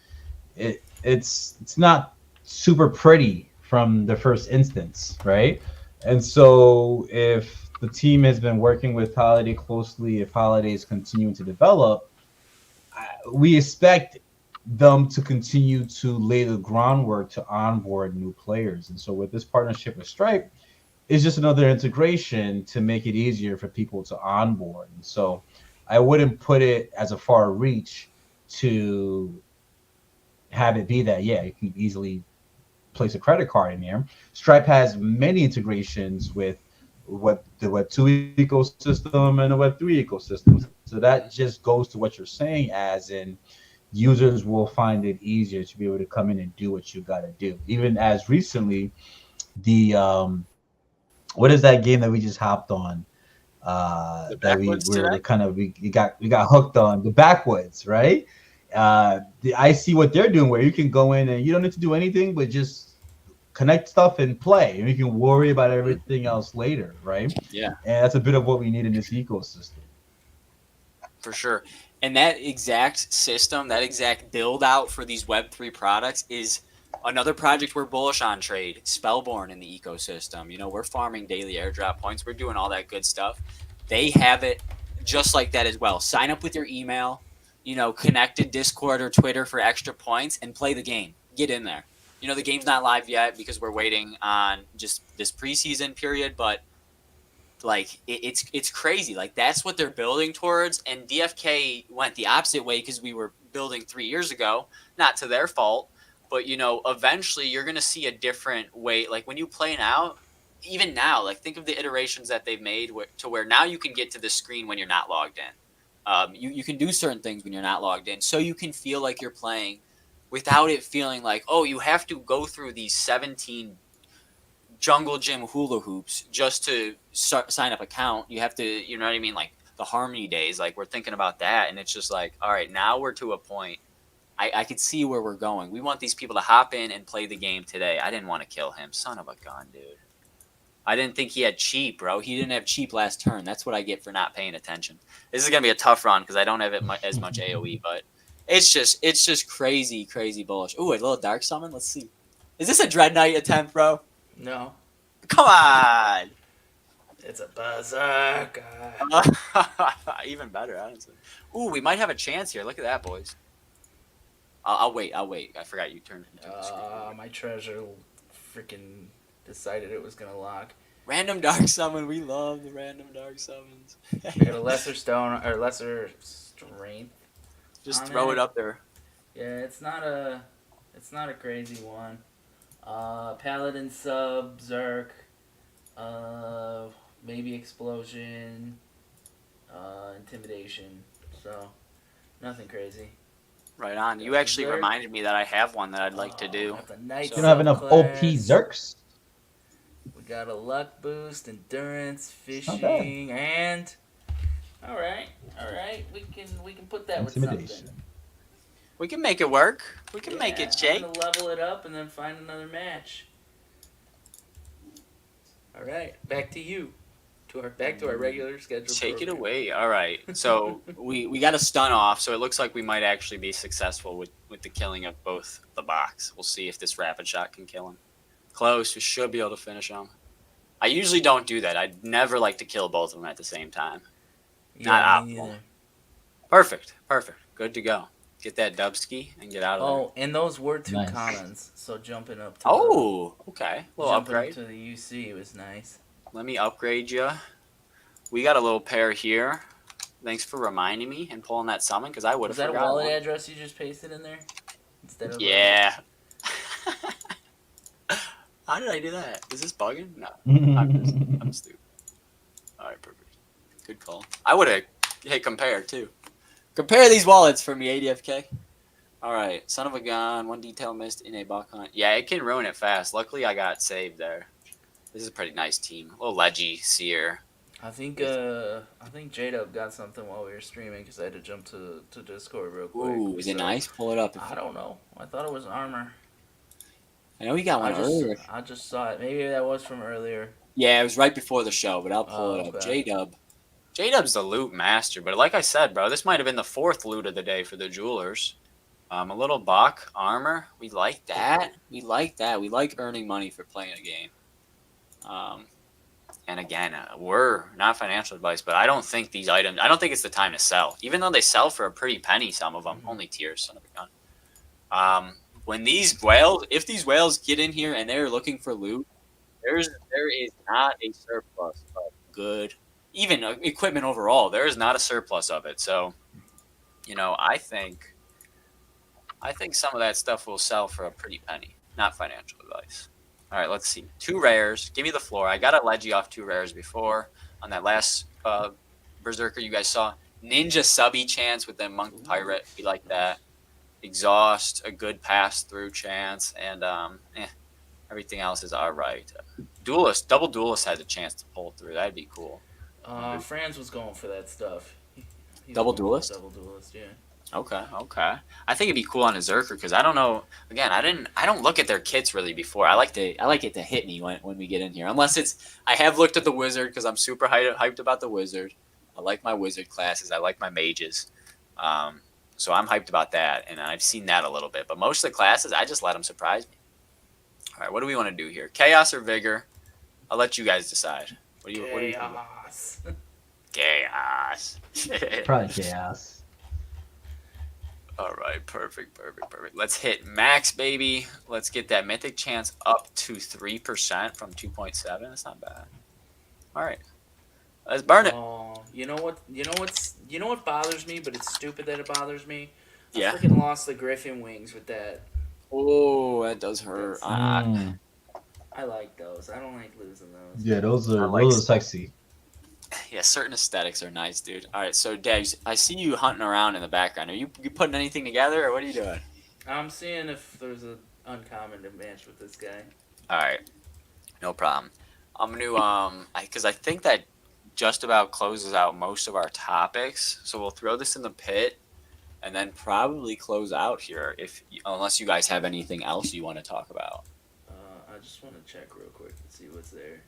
it's not super pretty from the first instance, right? And so if the team has been working with Holiday closely, if Holiday is continuing to develop, we expect them to continue to lay the groundwork to onboard new players. And so with this partnership with Stripe, it's just another integration to make it easier for people to onboard. And so I wouldn't put it as a far reach to have it be that, yeah, you can easily place a credit card in there. Stripe has many integrations with the Web2 ecosystem and the Web3 ecosystem. So that just goes to what you're saying, as in users will find it easier to be able to come in and do what you got to do. Even as recently, the what is that game that we just hopped on? That we got hooked on the backwoods, right? I see what they're doing where you can go in and you don't need to do anything but just connect stuff and play, and you can worry about everything else later, right? Yeah, and that's a bit of what we need in this ecosystem. for sure. And that exact system, that exact build out for these Web3 products is another project we're bullish on. Trade Spellborn in the ecosystem. You know, we're farming daily airdrop points. We're doing all that good stuff. They have it just like that as well. Sign up with your email, you know, connect to Discord or Twitter for extra points and play the game. Get in there. You know, the game's not live yet because we're waiting on just this preseason period, but like it's crazy. Like that's what they're building towards. And DFK went the opposite way because we were building 3 years ago, not to their fault, but you know, eventually you're going to see a different way. Like when you play now, even now, like think of the iterations that they've made to where now you can get to the screen when you're not logged in. You can do certain things when you're not logged in, so you can feel like you're playing without it feeling like, oh, you have to go through these 17 jungle gym hula hoops just to sign up account. You have to, you know what I mean? Like the Harmony days, like we're thinking about that. And it's just like, all right, now we're to a point. I could see where we're going. We want these people to hop in and play the game today. I didn't want to kill him. Son of a gun, dude. I didn't think he had cheap, bro. He didn't have cheap last turn. That's what I get for not paying attention. This is going to be a tough run because I don't have as much AoE, but it's just crazy, crazy bullish. Ooh, a little dark summon. Let's see. Is this a Dread Knight attempt, bro? No, Come on. it's a berserker. Even better, honestly. Ooh, we might have a chance here. Look at that, boys. I'll wait. I forgot you turned into the screen. My treasure freaking decided it was gonna lock. Random dark summon. We love the random dark summons. We got a lesser stone or lesser strength. Just throw it up there. Yeah, it's not a crazy one. Paladin sub Zerk, maybe explosion, intimidation. So nothing crazy. Right on. You actually reminded me that I have one that I'd like to do. You don't have enough OP Zerks? We got a luck boost, endurance, fishing, and all right. We can put that with something. We can make it work. We can make it shake. I'm gonna level it up and then find another match. All right, back to you, back to our regular schedule. Take it program. away. All right. So we got a stun off, so it looks like we might actually be successful with the killing of both the box. We'll see if this rapid shot can kill him. Close. We should be able to finish him. I usually don't do that. I'd never like to kill both of them at the same time. Not me optimal. neither. Perfect. Good to go. Get that dubski and get out of there. Oh, and those were 2 Nice. commons, so jumping up to Okay. A little jumping upgrade. up to the UC was nice. Let me upgrade you. We got a little pair here. Thanks for reminding me and pulling that summon because I would Was have that a forgotten. wallet address you just pasted in there? Instead of Yeah. How did I do that? Is this bugging? No. I'm stupid. All right, perfect. Good call. I would have hit compare too. Compare these wallets for me, ADFK. All right, son of a gun, 1 detail missed in a buck hunt. Yeah, it can ruin it fast. Luckily, I got saved there. This is a pretty nice team. A little ledgy, Seer. I think J-Dub got something while we were streaming because I had to jump to Discord real quick. Ooh, is it So, nice? Pull it up. I don't know. I thought it was armor. I know he got one earlier. I just saw it. Maybe that was from earlier. Yeah, it was right before the show, but I'll pull it up. Okay. J-Dub. J-Dub's the loot master, but like I said, bro, this might have been the 4th loot of the day for the jewelers. A little buck, armor. We like that. We like earning money for playing a game. And again, we're not financial advice, but I don't think these items, I don't think it's the time to sell. Even though they sell for a pretty penny, some of them. Only tiers, son of a gun. When these whales, if these whales get in here and they're looking for loot, there is not a surplus of good, even equipment overall. There is not a surplus of it. So, I think some of that stuff will sell for a pretty penny. Not financial advice. All right, let's see. 2 rares. Give me the floor. I got a Leggy off 2 rares before on that last Berserker you guys saw. Ninja subby chance with the Monk Pirate. We like that. Exhaust, a good pass-through chance, and everything else is all right. Duelist, double Duelist has a chance to pull through. That'd be cool. Franz was going for that stuff. He Double was going for Duelist? Double Duelist, yeah. Okay. I think it'd be cool on a Zerker because I don't know. Again, I don't look at their kits really before. I like it to hit me when we get in here. Unless I have looked at the Wizard because I'm super hyped about the Wizard. I like my Wizard classes. I like my mages. So I'm hyped about that, and I've seen that a little bit. But most of the classes, I just let them surprise me. All right, what do we want to do here? Chaos or Vigor? I'll let you guys decide. What do you think? Chaos. Probably chaos. All right, perfect. Let's hit max, baby. Let's get that mythic chance up to 3% from 2.7. That's not bad. All right, let's burn it. Oh, you know what bothers me, but it's stupid that it bothers me. Yeah. I freaking lost the Griffin wings with that. Oh, that does hurt. I like those. I don't like losing those. Yeah, those are like sexy. Yeah, certain aesthetics are nice, dude. All right, so Daggs, I see you hunting around in the background. Are you putting anything together, or what are you doing? I'm seeing if there's an uncommon to match with this guy. All right, no problem. I'm gonna because I think that just about closes out most of our topics. So we'll throw this in the pit, and then probably close out here unless you guys have anything else you want to talk about. I just want to check real quick and see what's there.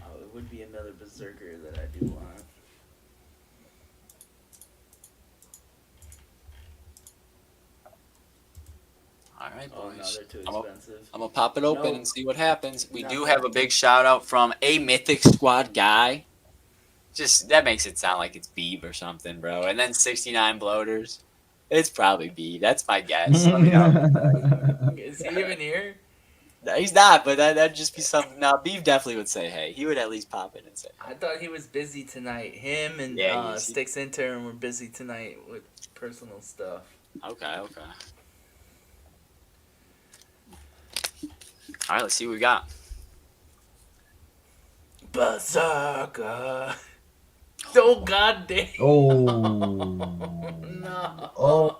Oh, it would be another Berserker that I do want. All right, Oh boys. no, they're too expensive. I'm gonna pop it open No. and see what happens. We do No. have a big shout out from a Mythic Squad guy. Just that makes it sound like it's Beeb or something, bro. And then 69 bloaters. It's probably Beeb. That's my guess. Let me know. Is he even here? No, he's not, but that'd just be something. No, Beeb definitely would say hey. He would at least pop in and say. I thought he was busy tonight. Him and Yeah, he is. Sticks Intern were busy tonight with personal stuff. Okay. All right, let's see what we got. Berserker. Oh goddamn. Oh. No. Oh.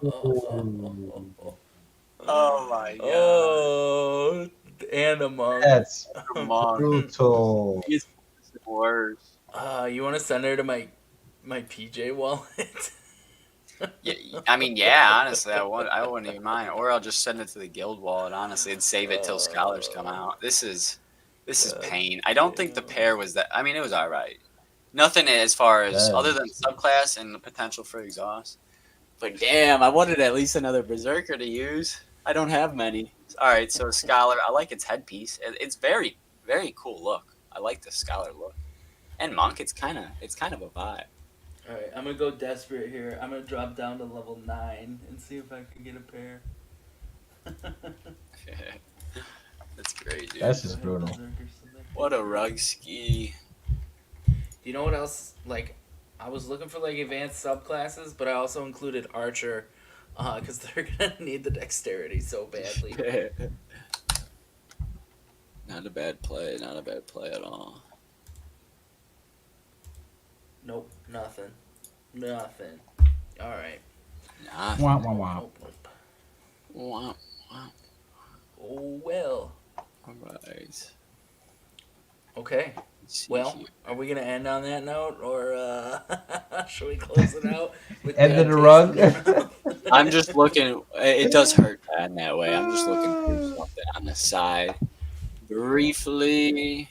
Oh my Oh, and among. That's Come on. brutal. He's worse. You want to send her to my PJ wallet? Yeah, I mean, yeah. Honestly, I wouldn't even mind, or I'll just send it to the guild wallet. Honestly, and save it till scholars come out. This is God pain. I don't think the damn. pair was that. I mean, it was all right. Nothing as far as That other than is, subclass and the potential for exhaust. But damn, I wanted at least another berserker to use. I don't have many. All right, so scholar. I like its headpiece. It's very very cool look. I like the scholar look. And monk, it's kind of a vibe. All right, I'm gonna go desperate here. I'm gonna drop down to level 9 and see if I can get a pair. That's great, dude. that's just brutal. What a rug ski. You know what else? Like, I was looking for like advanced subclasses, but I also included archer, because they're gonna need the dexterity so badly. Not a bad play. Not a bad play at all. Nope, nothing. All right. Nah. Wah, wah, wah. Nope, nope. Wow. Wow. Oh well. All right. Okay. Let's see Well, here. are we gonna end on that note, or should we close it out? With End of bad the taste rug? in your mouth? I'm just looking. It does hurt bad that way. I'm just looking through something on the side briefly.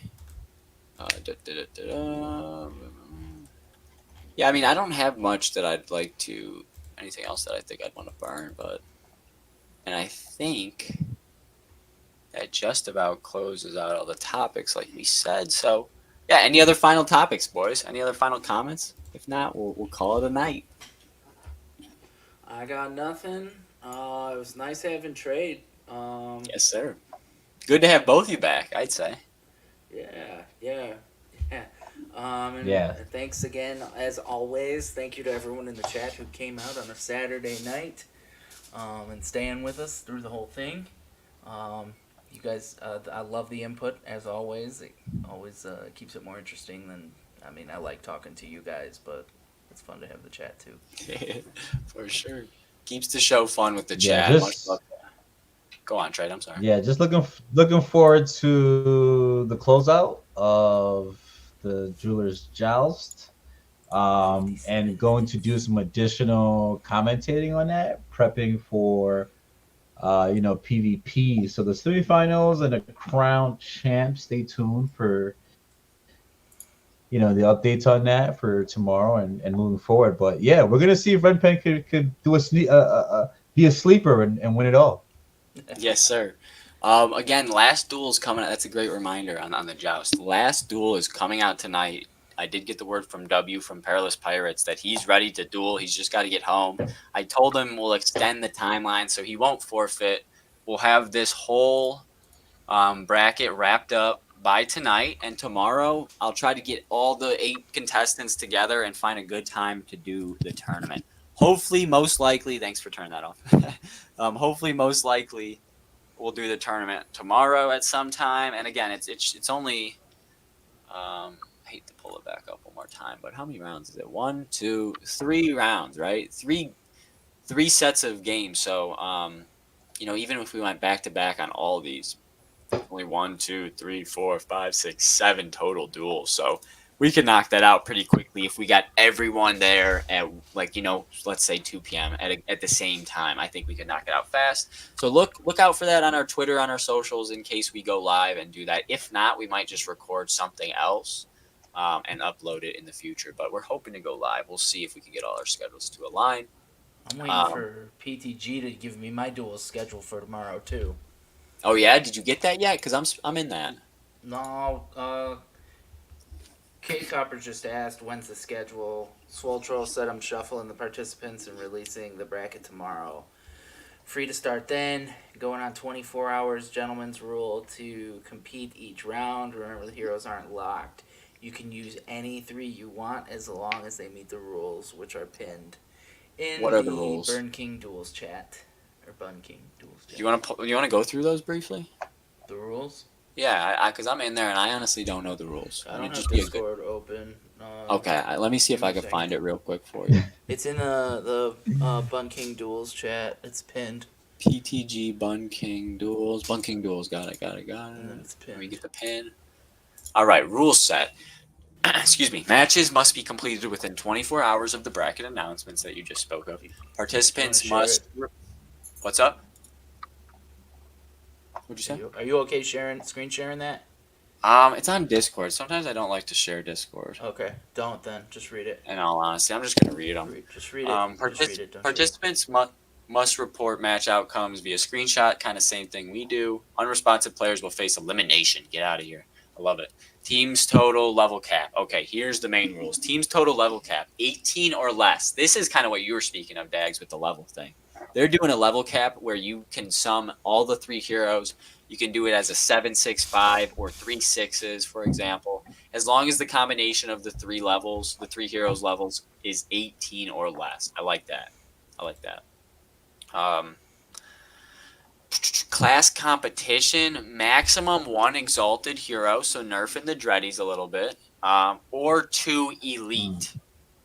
Yeah, I mean, I don't have much that I'd like to. Anything else that I think I'd want to burn, and I think that just about closes out all the topics, like we said. So, yeah. Any other final topics, boys? Any other final comments? If not, we'll call it a night. I got nothing. It was nice having trade. Yes, sir. Good to have both of you back, I'd say. Yeah. And Yeah. thanks again, as always. Thank you to everyone in the chat who came out on a Saturday night, and staying with us through the whole thing. You guys, I love the input as always. It always keeps it more interesting than. I mean, I like talking to you guys, but it's fun to have the chat too. For sure. Keeps the show fun with the Yeah, chat. just- Much love. Go on, Trade. I'm sorry. Yeah, just looking forward to the closeout of the Jewelers Joust, and going to do some additional commentating on that, prepping for PvP. So the semifinals and the crown champ. Stay tuned for the updates on that for tomorrow and moving forward. But yeah, we're gonna see if Red Pen could do be a sleeper and win it all. Yes, sir. Again, last duel is coming out. That's a great reminder on the joust. Last duel is coming out tonight. I did get the word from W from Perilous Pirates that he's ready to duel. He's just got to get home. I told him we'll extend the timeline so he won't forfeit. We'll have this whole bracket wrapped up by tonight, and tomorrow I'll try to get all the 8 contestants together and find a good time to do the tournament. Hopefully, most likely, thanks for turning that off. Hopefully, most likely, we'll do the tournament tomorrow at some time. And again, it's only. I hate to pull it back up one more time, but how many rounds is it? 1, 2, 3 rounds, right? Three sets of games. So, even if we went back to back on all of these, only 1, 2, 3, 4, 5, 6, 7 total duels. So we could knock that out pretty quickly if we got everyone there at let's say 2 p.m. at the same time. I think we could knock it out fast. So look out for that on our Twitter, on our socials, in case we go live and do that. If not, we might just record something else and upload it in the future. But we're hoping to go live. We'll see if we can get all our schedules to align. I'm waiting for PTG to give me my duel schedule for tomorrow too. Oh yeah, did you get that yet? Because I'm in that. No, K Copper just asked when's the schedule. Swole Troll said I'm shuffling the participants and releasing the bracket tomorrow. Free to start then. Going on 24 hours. Gentleman's rule to compete each round. Remember, the heroes aren't locked. You can use any 3 you want as long as they meet the rules, which are pinned in What are the rules? Burn King Duels chat. Or Bun King Duels chat. Do you want to go through those briefly? The rules? Yeah, because I'm in there and I honestly don't know the rules. I don't have just be a good. Discord open. Okay, let me see if I can second. find it real quick for you. It's in the Bun King Duels chat. It's pinned. PTG Bun King Duels. Got it. And then it's Let me pinned. get the pin. All right, rule set. excuse me, matches must be completed within 24 hours of the bracket announcements that you just spoke of. Participants must. What's up? What'd you say? Are you okay screen sharing that? It's on Discord. Sometimes I don't like to share Discord. Okay, don't then. Just read it. In all honesty, I'm just gonna read them. Just read it. Just read it. Participants must report match outcomes via screenshot. Kind of same thing we do. Unresponsive players will face elimination. Get out of here. I love it. Teams total level cap. Okay, here's the main rules. Teams total level cap, 18 or less. This is kind of what you were speaking of, Daggs, with the level thing. They're doing a level cap where you can sum all the 3 heroes. You can do it as a 7-6-5 or 3 6s, for example. As long as the combination of the 3 levels, the 3 heroes levels, is 18 or less. I like that. Class competition, maximum 1 exalted hero, so nerfing the dreadies a little bit, or 2 elite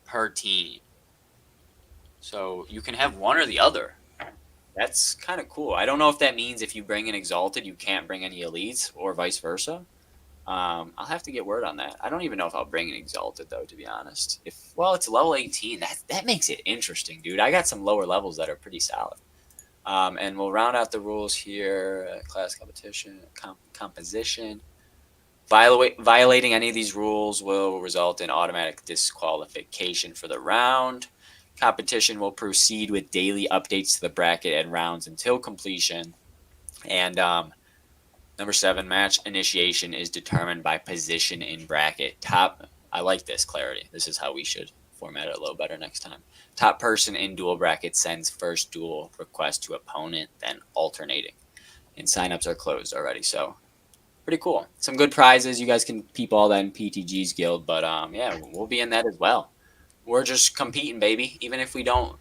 per team. So you can have one or the other. That's kind of cool. I don't know if that means if you bring an exalted, you can't bring any elites, or vice versa. I'll have to get word on that. I don't even know if I'll bring an exalted, though, to be honest. It's level 18. That makes it interesting, dude. I got some lower levels that are pretty solid. And we'll round out the rules here. Class competition, composition. Violating any of these rules will result in automatic disqualification for the round. Competition will proceed with daily updates to the bracket and rounds until completion. And number 7, match initiation is determined by position in bracket. I like this clarity. This is how we should format it a little better next time. Top person in duel bracket sends first duel request to opponent, then alternating. And signups are closed already, so pretty cool. Some good prizes. You guys can peep all that in PTG's guild, but yeah, we'll be in that as well. We're just competing, baby. Even if we don't,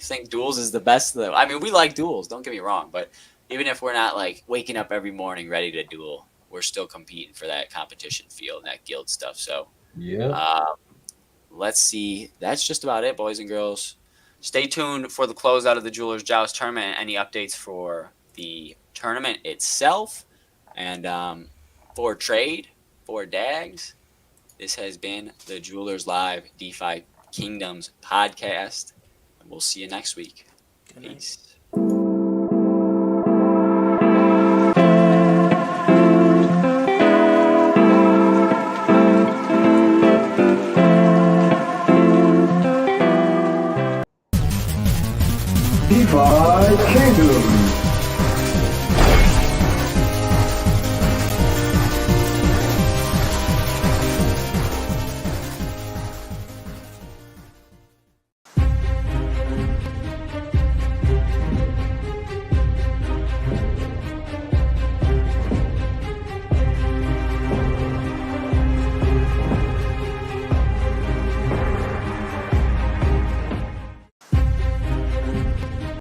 think duels is the best. I mean, we like duels. Don't get me wrong, but even if we're not like waking up every morning ready to duel, we're still competing for that competition feel and that guild stuff. So, yeah. Let's see. That's just about it, boys and girls. Stay tuned for the closeout of the Jewelers Joust tournament and any updates for the tournament itself. And for trade, for Daggs, this has been the Jewelers Live DefiKingdoms podcast. And we'll see you next week. Peace. DefiKingdoms.